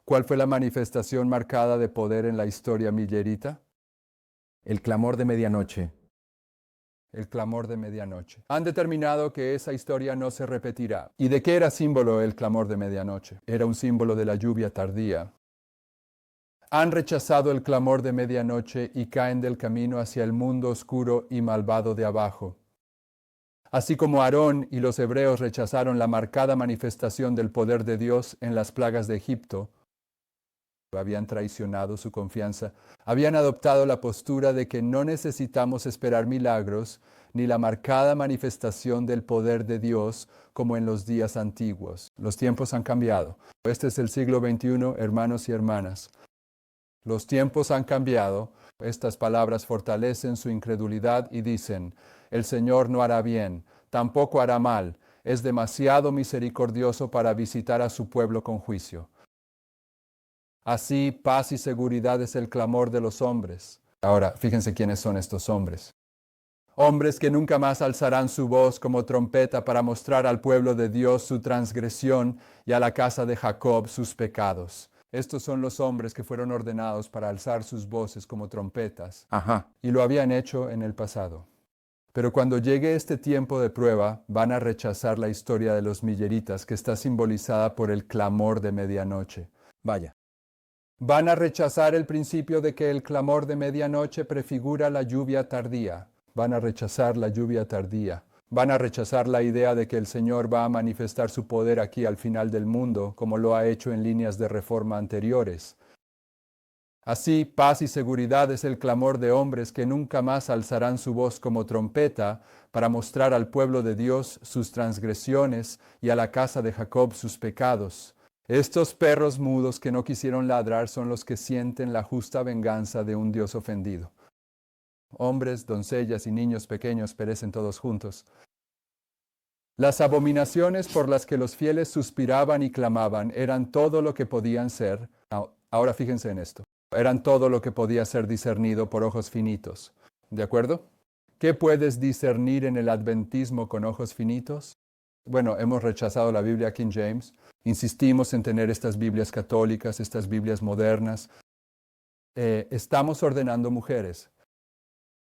¿Cuál fue la manifestación marcada de poder en la historia millerita? El clamor de medianoche. El clamor de medianoche. Han determinado que esa historia no se repetirá. ¿Y de qué era símbolo el clamor de medianoche? Era un símbolo de la lluvia tardía. Han rechazado el clamor de medianoche y caen del camino hacia el mundo oscuro y malvado de abajo. Así como Aarón y los hebreos rechazaron la marcada manifestación del poder de Dios en las plagas de Egipto, habían traicionado su confianza, habían adoptado la postura de que no necesitamos esperar milagros ni la marcada manifestación del poder de Dios como en los días antiguos. Los tiempos han cambiado. Este es el siglo XXI, hermanos y hermanas. Los tiempos han cambiado. Estas palabras fortalecen su incredulidad y dicen: el Señor no hará bien, tampoco hará mal. Es demasiado misericordioso para visitar a su pueblo con juicio. Así, paz y seguridad es el clamor de los hombres. Ahora, fíjense quiénes son estos hombres. Hombres que nunca más alzarán su voz como trompeta para mostrar al pueblo de Dios su transgresión y a la casa de Jacob sus pecados. Estos son los hombres que fueron ordenados para alzar sus voces como trompetas. Y lo habían hecho en el pasado. Pero cuando llegue este tiempo de prueba, van a rechazar la historia de los milleritas, que está simbolizada por el clamor de medianoche. Vaya. Van a rechazar el principio de que el clamor de medianoche prefigura la lluvia tardía. Van a rechazar la lluvia tardía. Van a rechazar la idea de que el Señor va a manifestar su poder aquí al final del mundo, como lo ha hecho en líneas de reforma anteriores. Así, paz y seguridad es el clamor de hombres que nunca más alzarán su voz como trompeta para mostrar al pueblo de Dios sus transgresiones y a la casa de Jacob sus pecados. Estos perros mudos que no quisieron ladrar son los que sienten la justa venganza de un Dios ofendido. Hombres, doncellas y niños pequeños perecen todos juntos. Las abominaciones por las que los fieles suspiraban y clamaban eran todo lo que podían ser. Ahora fíjense en esto. Eran todo lo que podía ser discernido por ojos finitos. ¿De acuerdo? ¿Qué puedes discernir en el adventismo con ojos finitos? Bueno, hemos rechazado la Biblia King James. Insistimos en tener estas Biblias católicas, estas Biblias modernas. Estamos ordenando mujeres.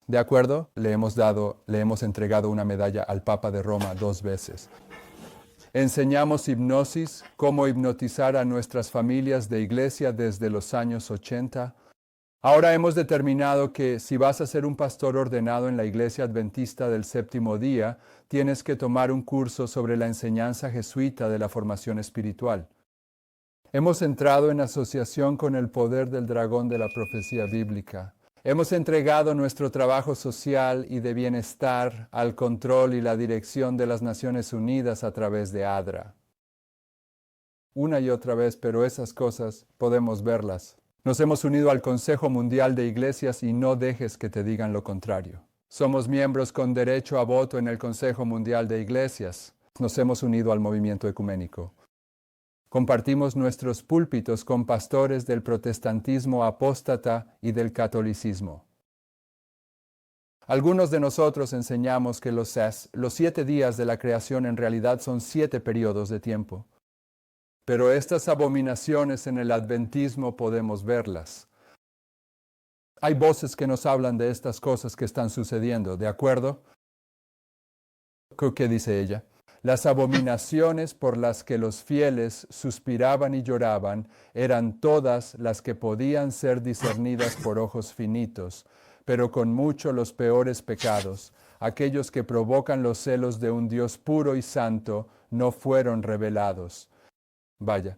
¿De acuerdo? Le hemos entregado una medalla al Papa de Roma 2 veces. Enseñamos hipnosis, cómo hipnotizar a nuestras familias de iglesia desde los años 80. Ahora hemos determinado que si vas a ser un pastor ordenado en la Iglesia Adventista del Séptimo Día, tienes que tomar un curso sobre la enseñanza jesuita de la formación espiritual. Hemos entrado en asociación con el poder del dragón de la profecía bíblica. Hemos entregado nuestro trabajo social y de bienestar al control y la dirección de las Naciones Unidas a través de ADRA. Una y otra vez, pero esas cosas podemos verlas. Nos hemos unido al Consejo Mundial de Iglesias y no dejes que te digan lo contrario. Somos miembros con derecho a voto en el Consejo Mundial de Iglesias. Nos hemos unido al movimiento ecuménico. Compartimos nuestros púlpitos con pastores del protestantismo apóstata y del catolicismo. Algunos de nosotros enseñamos que los 7 días de la creación en realidad son 7 periodos de tiempo. Pero estas abominaciones en el adventismo podemos verlas. Hay voces que nos hablan de estas cosas que están sucediendo, ¿de acuerdo? ¿Qué dice ella? Las abominaciones por las que los fieles suspiraban y lloraban eran todas las que podían ser discernidas por ojos finitos, pero con mucho los peores pecados, aquellos que provocan los celos de un Dios puro y santo, no fueron revelados. Vaya,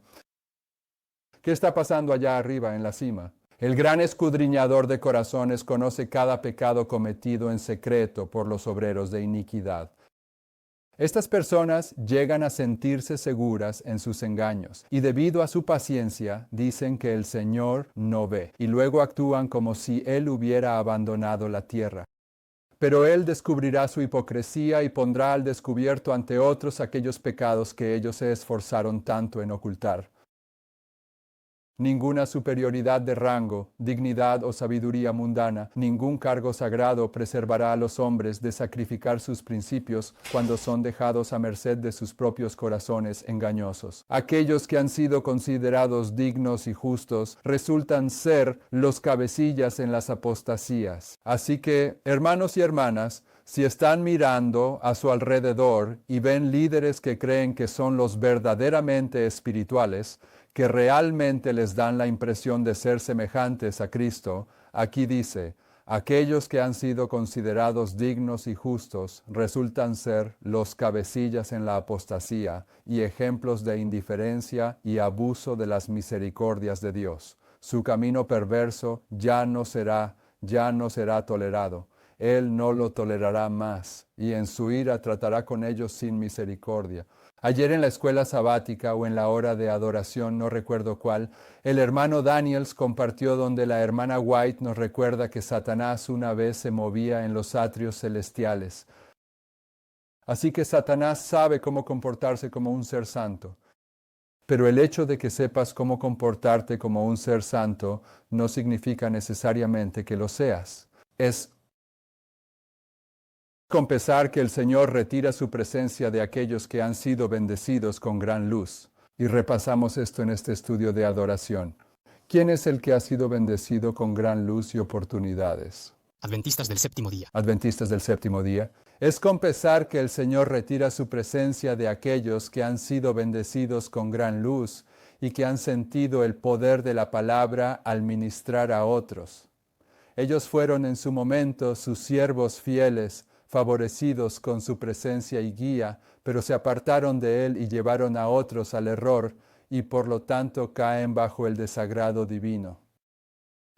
¿qué está pasando allá arriba en la cima? El gran escudriñador de corazones conoce cada pecado cometido en secreto por los obreros de iniquidad. Estas personas llegan a sentirse seguras en sus engaños y debido a su paciencia dicen que el Señor no ve y luego actúan como si Él hubiera abandonado la tierra. Pero Él descubrirá su hipocresía y pondrá al descubierto ante otros aquellos pecados que ellos se esforzaron tanto en ocultar. Ninguna superioridad de rango, dignidad o sabiduría mundana, ningún cargo sagrado preservará a los hombres de sacrificar sus principios cuando son dejados a merced de sus propios corazones engañosos. Aquellos que han sido considerados dignos y justos resultan ser los cabecillas en las apostasías. Así que, hermanos y hermanas, si están mirando a su alrededor y ven líderes que creen que son los verdaderamente espirituales, que realmente les dan la impresión de ser semejantes a Cristo, aquí dice, aquellos que han sido considerados dignos y justos resultan ser los cabecillas en la apostasía y ejemplos de indiferencia y abuso de las misericordias de Dios. Su camino perverso ya no será tolerado. Él no lo tolerará más y en su ira tratará con ellos sin misericordia. Ayer en la escuela sabática o en la hora de adoración, no recuerdo cuál, el hermano Daniels compartió donde la hermana White nos recuerda que Satanás una vez se movía en los atrios celestiales. Así que Satanás sabe cómo comportarse como un ser santo. Pero el hecho de que sepas cómo comportarte como un ser santo no significa necesariamente que lo seas. Es confesar que el Señor retira su presencia de aquellos que han sido bendecidos con gran luz. Y repasamos esto en este estudio de adoración. ¿Quién es el que ha sido bendecido con gran luz y oportunidades? Adventistas del Séptimo Día. Adventistas del Séptimo Día. Es confesar que el Señor retira su presencia de aquellos que han sido bendecidos con gran luz y que han sentido el poder de la palabra al ministrar a otros. Ellos fueron en su momento sus siervos fieles, favorecidos con su presencia y guía, pero se apartaron de él y llevaron a otros al error, y por lo tanto caen bajo el desagrado divino.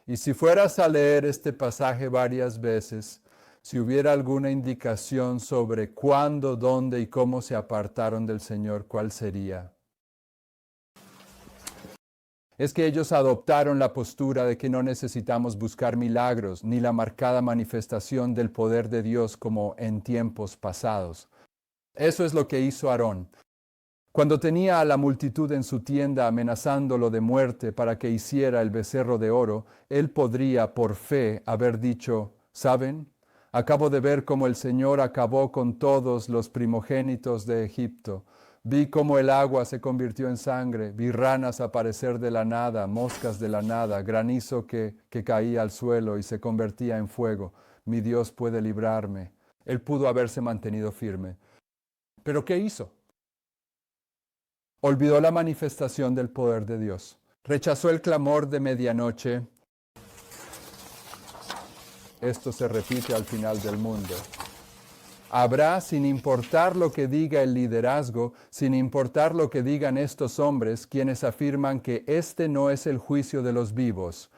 Y si fueras a leer este pasaje varias veces, si hubiera alguna indicación sobre cuándo, dónde y cómo se apartaron del Señor, ¿cuál sería? Es que ellos adoptaron la postura de que no necesitamos buscar milagros ni la marcada manifestación del poder de Dios como en tiempos pasados. Eso es lo que hizo Aarón. Cuando tenía a la multitud en su tienda amenazándolo de muerte para que hiciera el becerro de oro, él podría por fe haber dicho, ¿saben? Acabo de ver cómo el Señor acabó con todos los primogénitos de Egipto. Vi cómo el agua se convirtió en sangre, vi ranas aparecer de la nada, moscas de la nada, granizo que caía al suelo y se convertía en fuego. Mi Dios puede librarme. Él pudo haberse mantenido firme. ¿Pero qué hizo? Olvidó la manifestación del poder de Dios. Rechazó el clamor de medianoche. Esto se repite al final del mundo. Habrá, sin importar lo que diga el liderazgo, sin importar lo que digan estos hombres, quienes afirman que este no es el juicio de los vivos,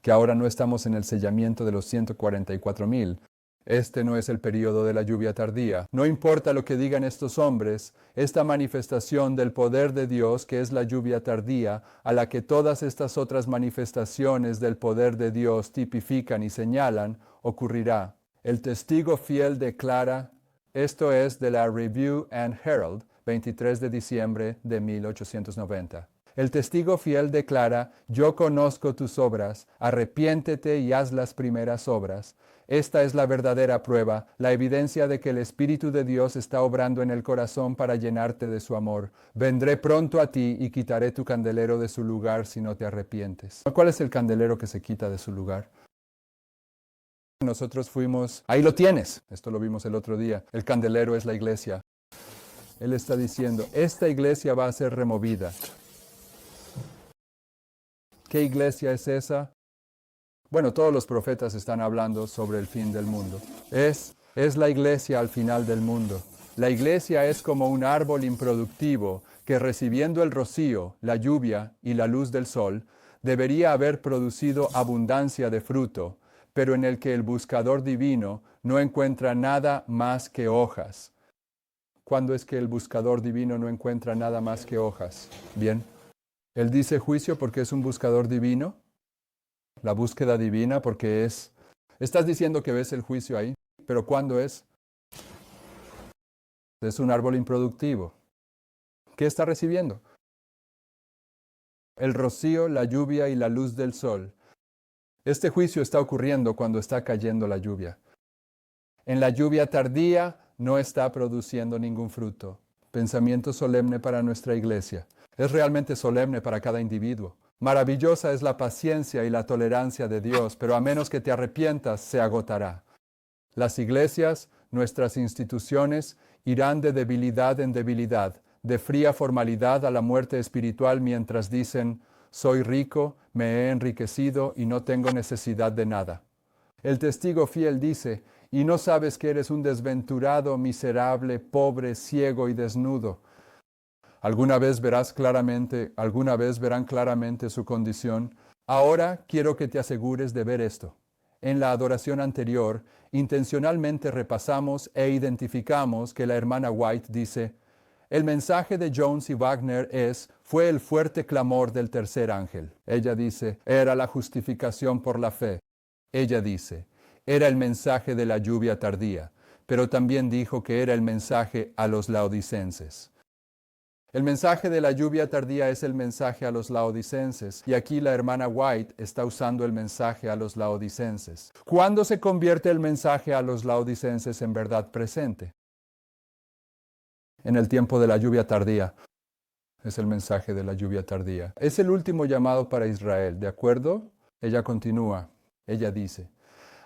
que ahora no estamos en el sellamiento de los 144,000. Este no es el período de la lluvia tardía. No importa lo que digan estos hombres, esta manifestación del poder de Dios, que es la lluvia tardía, a la que todas estas otras manifestaciones del poder de Dios tipifican y señalan, ocurrirá. El testigo fiel declara, esto es de la Review and Herald, 23 de diciembre de 1890. El testigo fiel declara, yo conozco tus obras, arrepiéntete y haz las primeras obras. Esta es la verdadera prueba, la evidencia de que el Espíritu de Dios está obrando en el corazón para llenarte de su amor. Vendré pronto a ti y quitaré tu candelero de su lugar si no te arrepientes. ¿Cuál es el candelero que se quita de su lugar? Nosotros fuimos, ahí lo tienes, esto lo vimos el otro día, el candelero es la iglesia. Él está diciendo, esta iglesia va a ser removida. ¿Qué iglesia es esa? Bueno, todos los profetas están hablando sobre el fin del mundo. Es la iglesia al final del mundo. La iglesia es como un árbol improductivo que recibiendo el rocío, la lluvia y la luz del sol, debería haber producido abundancia de fruto, pero en el que el buscador divino no encuentra nada más que hojas. ¿Cuándo es que el buscador divino no encuentra nada más que hojas? Bien. Él dice juicio porque es un buscador divino. La búsqueda divina porque es... Estás diciendo que ves el juicio ahí, pero ¿cuándo es? Es un árbol improductivo. ¿Qué está recibiendo? El rocío, la lluvia y la luz del sol. Este juicio está ocurriendo cuando está cayendo la lluvia. En la lluvia tardía no está produciendo ningún fruto. Pensamiento solemne para nuestra iglesia. Es realmente solemne para cada individuo. Maravillosa es la paciencia y la tolerancia de Dios, pero a menos que te arrepientas, se agotará. Las iglesias, nuestras instituciones, irán de debilidad en debilidad, de fría formalidad a la muerte espiritual mientras dicen, soy rico, me he enriquecido y no tengo necesidad de nada. El testigo fiel dice, y no sabes que eres un desventurado, miserable, pobre, ciego y desnudo. Alguna vez verán claramente su condición. Ahora quiero que te asegures de ver esto. En la adoración anterior, intencionalmente repasamos e identificamos que la hermana White dice, el mensaje de Jones y Wagner fue el fuerte clamor del tercer ángel. Ella dice, era la justificación por la fe. Ella dice, era el mensaje de la lluvia tardía, pero también dijo que era el mensaje a los laodicenses. El mensaje de la lluvia tardía es el mensaje a los laodicenses, y aquí la hermana White está usando el mensaje a los laodicenses. ¿Cuándo se convierte el mensaje a los laodicenses en verdad presente? En el tiempo de la lluvia tardía. Es el mensaje de la lluvia tardía. Es el último llamado para Israel, ¿de acuerdo? Ella continúa. Ella dice,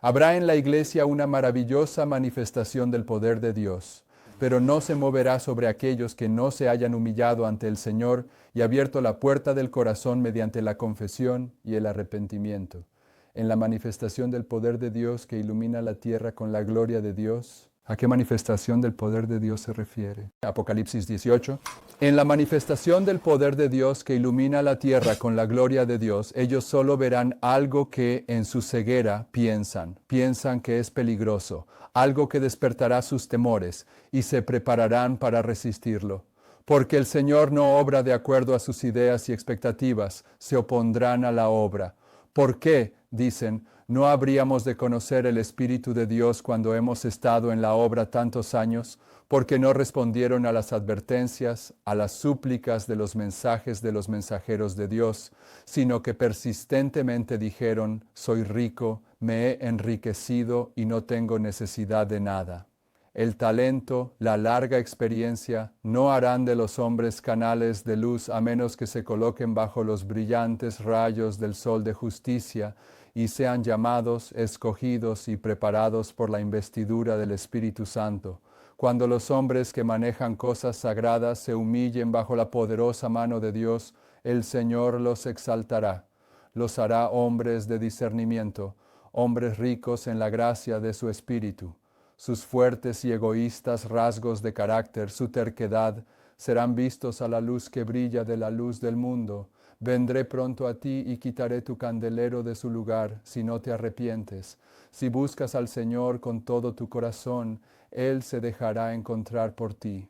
habrá en la iglesia una maravillosa manifestación del poder de Dios, pero no se moverá sobre aquellos que no se hayan humillado ante el Señor y abierto la puerta del corazón mediante la confesión y el arrepentimiento. en la manifestación del poder de Dios que ilumina la tierra con la gloria de Dios. ¿A qué manifestación del poder de Dios se refiere? Apocalipsis 18. En la manifestación del poder de Dios que ilumina la tierra con la gloria de Dios, ellos solo verán algo que en su ceguera piensan que es peligroso, algo que despertará sus temores y se prepararán para resistirlo. Porque el Señor no obra de acuerdo a sus ideas y expectativas, se opondrán a la obra. ¿Por qué? Dicen, ¿no habríamos de conocer el Espíritu de Dios cuando hemos estado en la obra tantos años? Porque no respondieron a las advertencias, a las súplicas de los mensajes de los mensajeros de Dios, sino que persistentemente dijeron, soy rico, me he enriquecido y no tengo necesidad de nada. El talento, la larga experiencia, no harán de los hombres canales de luz a menos que se coloquen bajo los brillantes rayos del sol de justicia y sean llamados, escogidos y preparados por la investidura del Espíritu Santo. Cuando los hombres que manejan cosas sagradas se humillen bajo la poderosa mano de Dios, el Señor los exaltará. Los hará hombres de discernimiento, hombres ricos en la gracia de su Espíritu. Sus fuertes y egoístas rasgos de carácter, su terquedad, serán vistos a la luz que brilla de la luz del mundo. Vendré pronto a ti y quitaré tu candelero de su lugar, si no te arrepientes. Si buscas al Señor con todo tu corazón, Él se dejará encontrar por ti.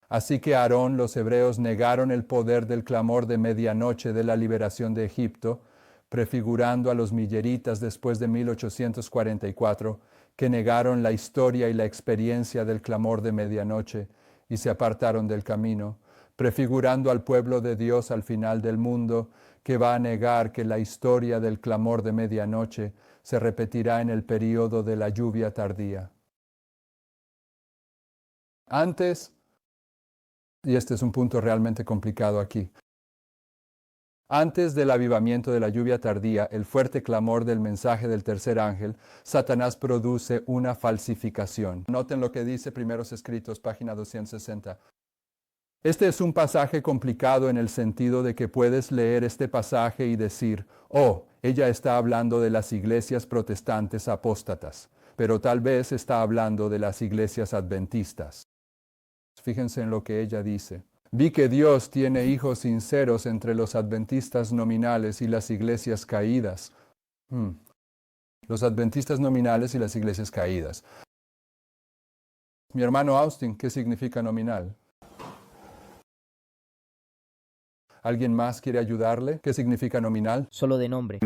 Así que Aarón, los hebreos negaron el poder del clamor de medianoche de la liberación de Egipto, prefigurando a los milleritas después de 1844, que negaron la historia y la experiencia del clamor de medianoche y se apartaron del camino, prefigurando al pueblo de Dios al final del mundo, que va a negar que la historia del clamor de medianoche se repetirá en el período de la lluvia tardía. Antes, y este es un punto realmente complicado aquí, antes del avivamiento de la lluvia tardía, el fuerte clamor del mensaje del tercer ángel, Satanás produce una falsificación. Noten lo que dice Primeros Escritos, página 260. Este es un pasaje complicado en el sentido de que puedes leer este pasaje y decir, oh, ella está hablando de las iglesias protestantes apóstatas, pero tal vez está hablando de las iglesias adventistas. Fíjense en lo que ella dice. Vi que Dios tiene hijos sinceros entre los adventistas nominales y las iglesias caídas. Los adventistas nominales y las iglesias caídas. Mi hermano Austin, ¿qué significa nominal? ¿Alguien más quiere ayudarle? ¿Qué significa nominal? Solo de nombre.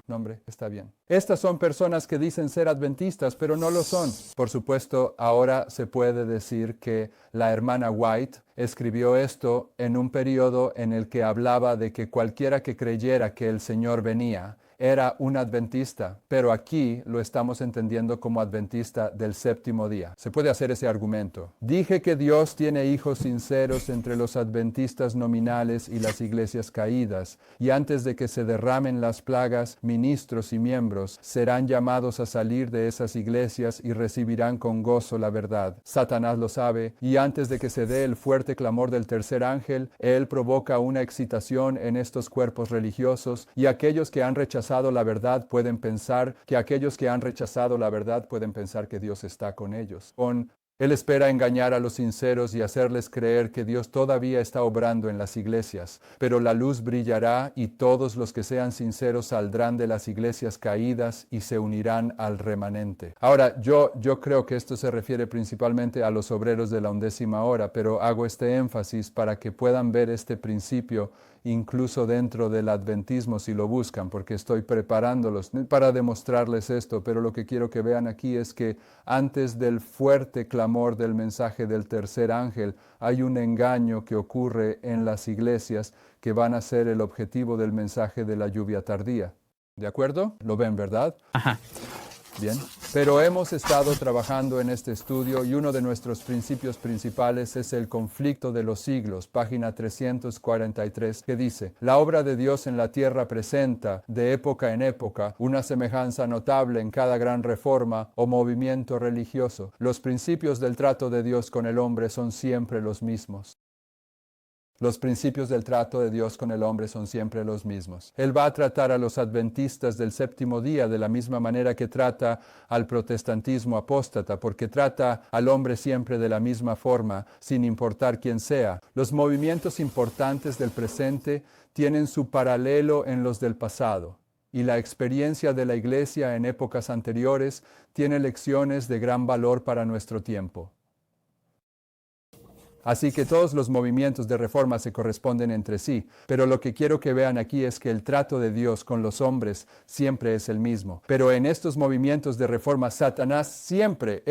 Nombre, está bien. Estas son personas que dicen ser adventistas, pero no lo son. Por supuesto, ahora se puede decir que la hermana White escribió esto en un periodo en el que hablaba de que cualquiera que creyera que el Señor venía era un adventista, pero aquí lo estamos entendiendo como adventista del séptimo día. Se puede hacer ese argumento. Dije que Dios tiene hijos sinceros entre los adventistas nominales y las iglesias caídas, y antes de que se derramen las plagas, ministros y miembros serán llamados a salir de esas iglesias y recibirán con gozo la verdad. Satanás lo sabe, y antes de que se dé el fuerte clamor del tercer ángel, él provoca una excitación en estos cuerpos religiosos, y aquellos que han rechazado la verdad pueden pensar que Dios está con ellos. Él espera engañar a los sinceros y hacerles creer que Dios todavía está obrando en las iglesias, pero la luz brillará y todos los que sean sinceros saldrán de las iglesias caídas y se unirán al remanente. Ahora, yo creo que esto se refiere principalmente a los obreros de la 11ª hora, pero hago este énfasis para que puedan ver este principio incluso dentro del adventismo si lo buscan, porque estoy preparándolos para demostrarles esto, pero lo que quiero que vean aquí es que antes del fuerte clamor del mensaje del tercer ángel, hay un engaño que ocurre en las iglesias que van a ser el objetivo del mensaje de la lluvia tardía. ¿De acuerdo? ¿Lo ven, verdad? Ajá. Bien, pero hemos estado trabajando en este estudio y uno de nuestros principios principales es el conflicto de los siglos, página 343, que dice, la obra de Dios en la tierra presenta, de época en época, una semejanza notable en cada gran reforma o movimiento religioso. Los principios del trato de Dios con el hombre son siempre los mismos. Los principios del trato de Dios con el hombre son siempre los mismos. Él va a tratar a los adventistas del séptimo día de la misma manera que trata al protestantismo apóstata, porque trata al hombre siempre de la misma forma, sin importar quién sea. Los movimientos importantes del presente tienen su paralelo en los del pasado, y la experiencia de la Iglesia en épocas anteriores tiene lecciones de gran valor para nuestro tiempo. Así que todos los movimientos de reforma se corresponden entre sí, pero lo que quiero que vean aquí es que el trato de Dios con los hombres siempre es el mismo. Pero en estos movimientos de reforma, Satanás siempre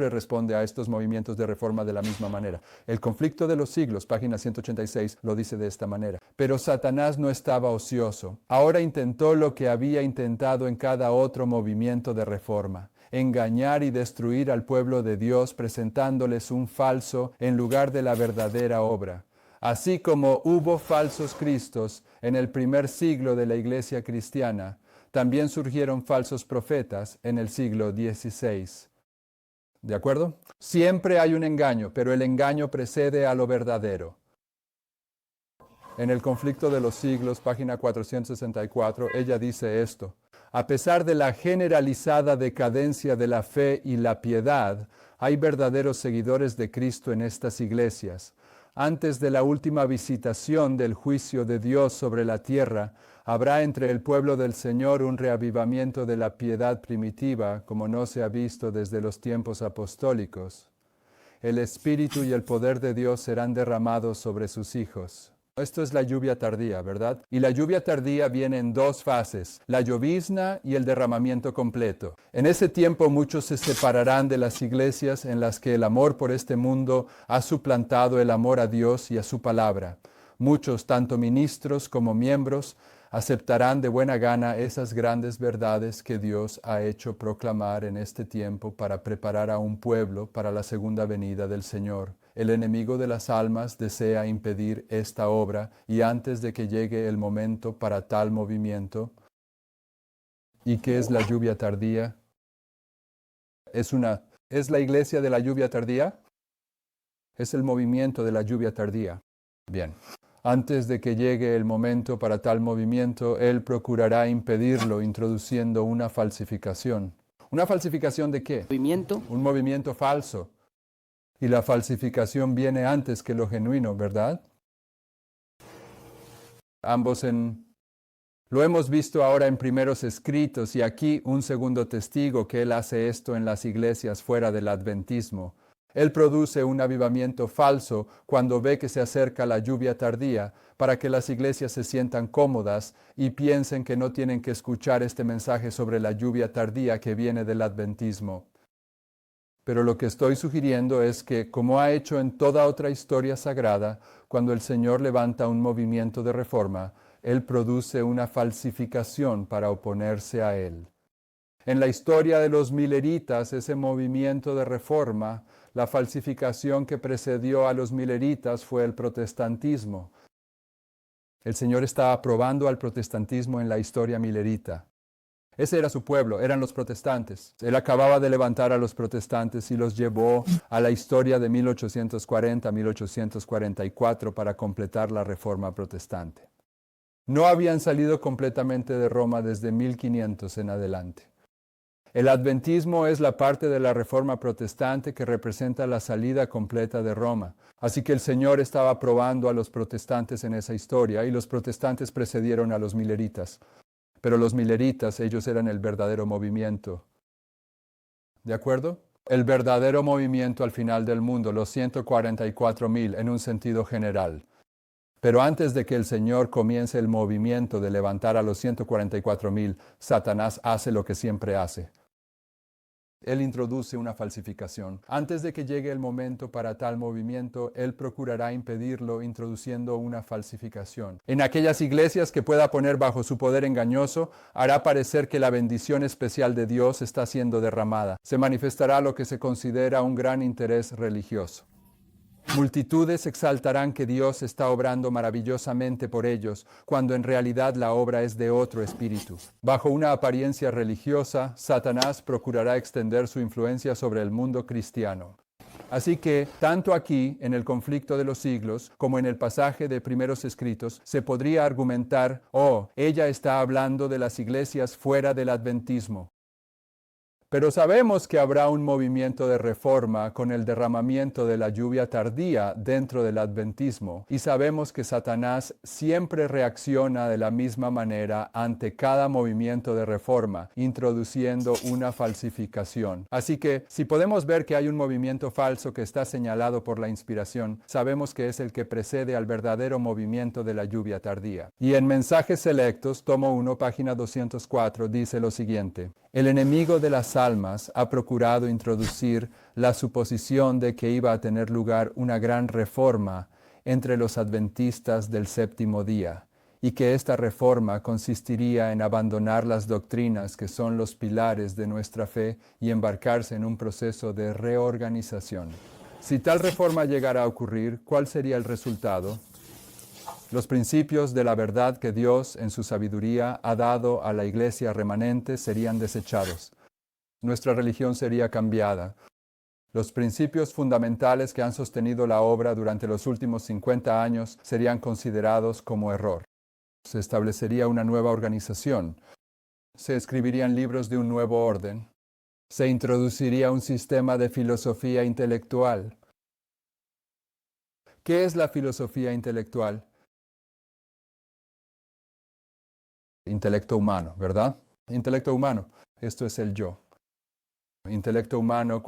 responde a estos movimientos de reforma de la misma manera. El conflicto de los siglos, página 186, lo dice de esta manera. Pero Satanás no estaba ocioso. Ahora intentó lo que había intentado en cada otro movimiento de reforma: engañar y destruir al pueblo de Dios presentándoles un falso en lugar de la verdadera obra. Así como hubo falsos cristos en el primer siglo de la iglesia cristiana, también surgieron falsos profetas en el siglo XVI. ¿De acuerdo? Siempre hay un engaño, pero el engaño precede a lo verdadero. En el conflicto de los siglos, página 464, ella dice esto: a pesar de la generalizada decadencia de la fe y la piedad, hay verdaderos seguidores de Cristo en estas iglesias. Antes de la última visitación del juicio de Dios sobre la tierra, habrá entre el pueblo del Señor un reavivamiento de la piedad primitiva, como no se ha visto desde los tiempos apostólicos. El Espíritu y el poder de Dios serán derramados sobre sus hijos. Esto es la lluvia tardía, ¿verdad? Y la lluvia tardía viene en dos fases: la llovizna y el derramamiento completo. En ese tiempo muchos se separarán de las iglesias en las que el amor por este mundo ha suplantado el amor a Dios y a su palabra. Muchos, tanto ministros como miembros, aceptarán de buena gana esas grandes verdades que Dios ha hecho proclamar en este tiempo para preparar a un pueblo para la segunda venida del Señor. El enemigo de las almas desea impedir esta obra, y antes de que llegue el momento para tal movimiento. ¿Y qué es la lluvia tardía? ¿Es la iglesia de la lluvia tardía? Es el movimiento de la lluvia tardía. Bien. Antes de que llegue el momento para tal movimiento, él procurará impedirlo introduciendo una falsificación. ¿Una falsificación de qué? Un movimiento falso. Y la falsificación viene antes que lo genuino, ¿verdad? Lo hemos visto ahora en primeros escritos, y aquí un segundo testigo que él hace esto en las iglesias fuera del adventismo. Él produce un avivamiento falso cuando ve que se acerca la lluvia tardía, para que las iglesias se sientan cómodas y piensen que no tienen que escuchar este mensaje sobre la lluvia tardía que viene del adventismo. Pero lo que estoy sugiriendo es que, como ha hecho en toda otra historia sagrada, cuando el Señor levanta un movimiento de reforma, Él produce una falsificación para oponerse a Él. En la historia de los mileritas, ese movimiento de reforma, la falsificación que precedió a los mileritas fue el protestantismo. El Señor está aprobando al protestantismo en la historia milerita. Ese era su pueblo, eran los protestantes. Él acababa de levantar a los protestantes y los llevó a la historia de 1840-1844 para completar la reforma protestante. No habían salido completamente de Roma desde 1500 en adelante. El adventismo es la parte de la reforma protestante que representa la salida completa de Roma. Así que el Señor estaba aprobando a los protestantes en esa historia, y los protestantes precedieron a los mileritas. Pero los mileritas, ellos eran el verdadero movimiento. ¿De acuerdo? El verdadero movimiento al final del mundo, los 144,000 en un sentido general. Pero antes de que el Señor comience el movimiento de levantar a los 144,000, Satanás hace lo que siempre hace. Él introduce una falsificación. Antes de que llegue el momento para tal movimiento, Él procurará impedirlo introduciendo una falsificación. En aquellas iglesias que pueda poner bajo su poder engañoso, hará parecer que la bendición especial de Dios está siendo derramada. Se manifestará lo que se considera un gran interés religioso. Multitudes exaltarán que Dios está obrando maravillosamente por ellos, cuando en realidad la obra es de otro espíritu. Bajo una apariencia religiosa, Satanás procurará extender su influencia sobre el mundo cristiano. Así que, tanto aquí, en el conflicto de los siglos, como en el pasaje de Primeros Escritos, se podría argumentar, ella está hablando de las iglesias fuera del adventismo. Pero sabemos que habrá un movimiento de reforma con el derramamiento de la lluvia tardía dentro del adventismo, y sabemos que Satanás siempre reacciona de la misma manera ante cada movimiento de reforma, introduciendo una falsificación. Así que, si podemos ver que hay un movimiento falso que está señalado por la inspiración, sabemos que es el que precede al verdadero movimiento de la lluvia tardía. Y en Mensajes Selectos, tomo 1, página 204, dice lo siguiente: el enemigo de las almas ha procurado introducir la suposición de que iba a tener lugar una gran reforma entre los adventistas del séptimo día, y que esta reforma consistiría en abandonar las doctrinas que son los pilares de nuestra fe y embarcarse en un proceso de reorganización. Si tal reforma llegara a ocurrir, ¿cuál sería el resultado? Los principios de la verdad que Dios, en su sabiduría, ha dado a la iglesia remanente serían desechados. Nuestra religión sería cambiada. Los principios fundamentales que han sostenido la obra durante los últimos 50 años serían considerados como error. Se establecería una nueva organización. Se escribirían libros de un nuevo orden. Se introduciría un sistema de filosofía intelectual. ¿Qué es la filosofía intelectual? Intelecto humano, ¿verdad? Intelecto humano, esto es el yo. Intelecto humano,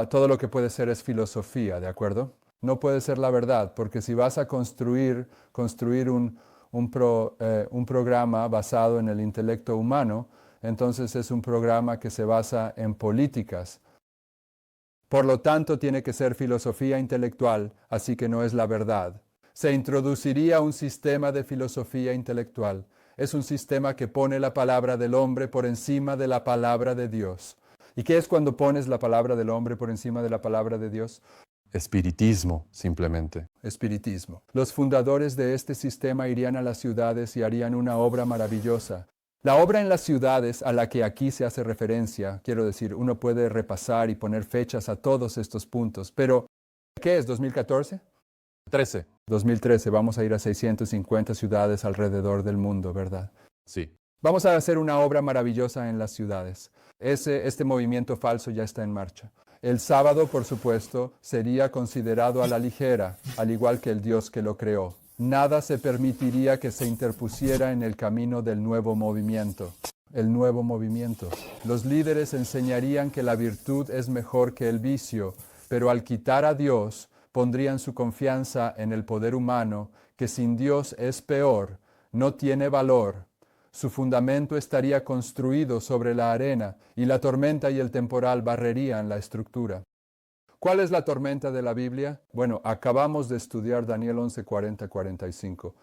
todo lo que puede ser es filosofía, ¿de acuerdo? No puede ser la verdad, porque si vas a construir un programa basado en el intelecto humano, entonces es un programa que se basa en políticas. Por lo tanto, tiene que ser filosofía intelectual, así que no es la verdad. Se introduciría un sistema de filosofía intelectual. Es un sistema que pone la palabra del hombre por encima de la palabra de Dios. ¿Y qué es cuando pones la palabra del hombre por encima de la palabra de Dios? Espiritismo, simplemente. Espiritismo. Los fundadores de este sistema irían a las ciudades y harían una obra maravillosa. La obra en las ciudades a la que aquí se hace referencia, quiero decir, uno puede repasar y poner fechas a todos estos puntos, pero ¿qué es? ¿2014? 2013, vamos a ir a 650 ciudades alrededor del mundo, ¿verdad? Sí. Vamos a hacer una obra maravillosa en las ciudades. Este movimiento falso ya está en marcha. El sábado, por supuesto, sería considerado a la ligera, al igual que el Dios que lo creó. Nada se permitiría que se interpusiera en el camino del nuevo movimiento. El nuevo movimiento. Los líderes enseñarían que la virtud es mejor que el vicio, pero al quitar a Dios, pondrían su confianza en el poder humano, que sin Dios es peor, no tiene valor. Su fundamento estaría construido sobre la arena, y la tormenta y el temporal barrerían la estructura. ¿Cuál es la tormenta de la Biblia? Bueno, acabamos de estudiar Daniel 11, 40-45.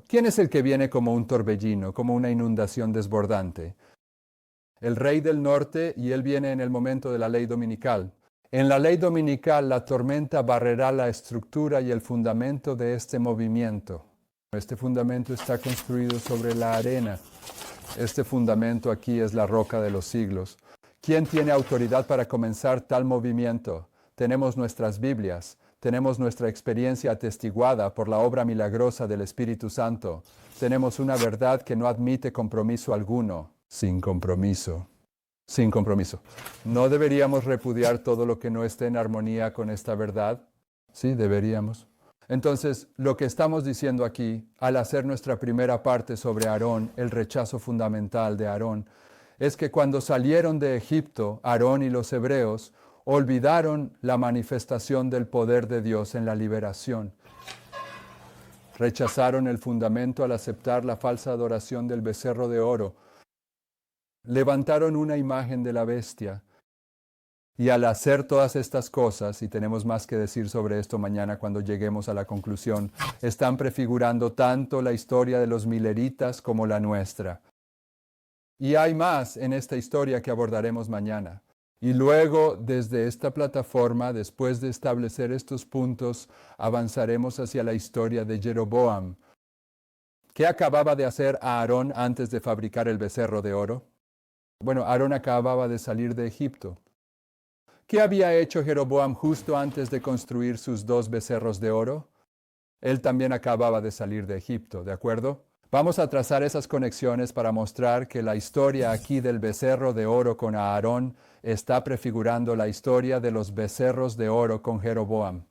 ¿Quién es el que viene como un torbellino, como una inundación desbordante? El rey del norte, y él viene en el momento de la ley dominical. En la ley dominical, la tormenta barrerá la estructura y el fundamento de este movimiento. Este fundamento está construido sobre la arena. Este fundamento aquí es la roca de los siglos. ¿Quién tiene autoridad para comenzar tal movimiento? Tenemos nuestras Biblias, tenemos nuestra experiencia atestiguada por la obra milagrosa del Espíritu Santo. Tenemos una verdad que no admite compromiso alguno. Sin compromiso. Sin compromiso. ¿No deberíamos repudiar todo lo que no esté en armonía con esta verdad? Sí, deberíamos. Entonces, lo que estamos diciendo aquí, al hacer nuestra primera parte sobre Aarón, el rechazo fundamental de Aarón, es que cuando salieron de Egipto, Aarón y los hebreos olvidaron la manifestación del poder de Dios en la liberación. Rechazaron el fundamento al aceptar la falsa adoración del becerro de oro. Levantaron una imagen de la bestia. Y al hacer todas estas cosas, y tenemos más que decir sobre esto mañana cuando lleguemos a la conclusión, están prefigurando tanto la historia de los mileritas como la nuestra. Y hay más en esta historia que abordaremos mañana. Y luego, desde esta plataforma, después de establecer estos puntos, avanzaremos hacia la historia de Jeroboam. ¿Qué acababa de hacer Aarón antes de fabricar el becerro de oro? Bueno, Aarón acababa de salir de Egipto. ¿Qué había hecho Jeroboam justo antes de construir sus 2 becerros de oro? Él también acababa de salir de Egipto, ¿de acuerdo? Vamos a trazar esas conexiones para mostrar que la historia aquí del becerro de oro con Aarón está prefigurando la historia de los becerros de oro con Jeroboam.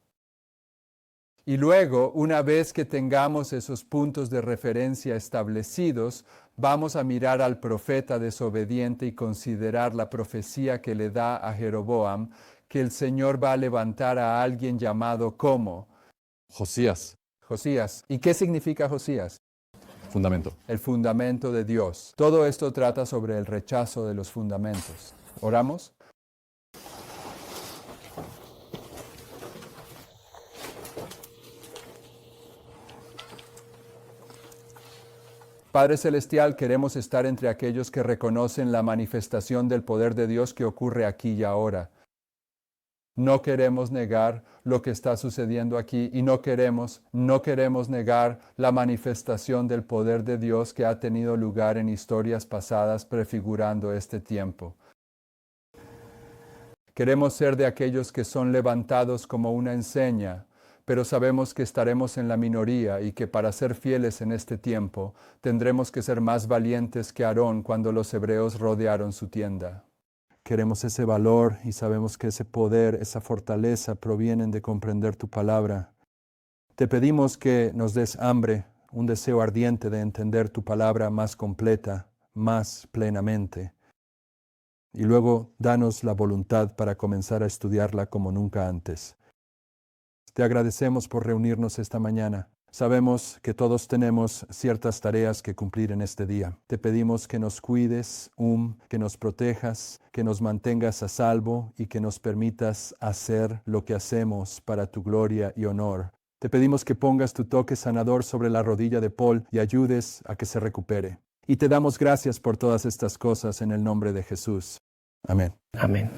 Y luego, una vez que tengamos esos puntos de referencia establecidos, vamos a mirar al profeta desobediente y considerar la profecía que le da a Jeroboam, que el Señor va a levantar a alguien llamado como Josías, Josías. ¿Y qué significa Josías? fundamento. El fundamento de Dios. Todo esto trata sobre el rechazo de los fundamentos. ¿Oramos? Padre Celestial, queremos estar entre aquellos que reconocen la manifestación del poder de Dios que ocurre aquí y ahora. No queremos negar lo que está sucediendo aquí y no queremos negar la manifestación del poder de Dios que ha tenido lugar en historias pasadas prefigurando este tiempo. Queremos ser de aquellos que son levantados como una enseña, pero sabemos que estaremos en la minoría y que para ser fieles en este tiempo tendremos que ser más valientes que Aarón cuando los hebreos rodearon su tienda. Queremos ese valor y sabemos que ese poder, esa fortaleza provienen de comprender tu palabra. Te pedimos que nos des hambre, un deseo ardiente de entender tu palabra más completa, más plenamente. Y luego danos la voluntad para comenzar a estudiarla como nunca antes. Te agradecemos por reunirnos esta mañana. Sabemos que todos tenemos ciertas tareas que cumplir en este día. Te pedimos que nos cuides, que nos protejas, que nos mantengas a salvo y que nos permitas hacer lo que hacemos para tu gloria y honor. Te pedimos que pongas tu toque sanador sobre la rodilla de Paul y ayudes a que se recupere. Y te damos gracias por todas estas cosas en el nombre de Jesús. Amén. Amén.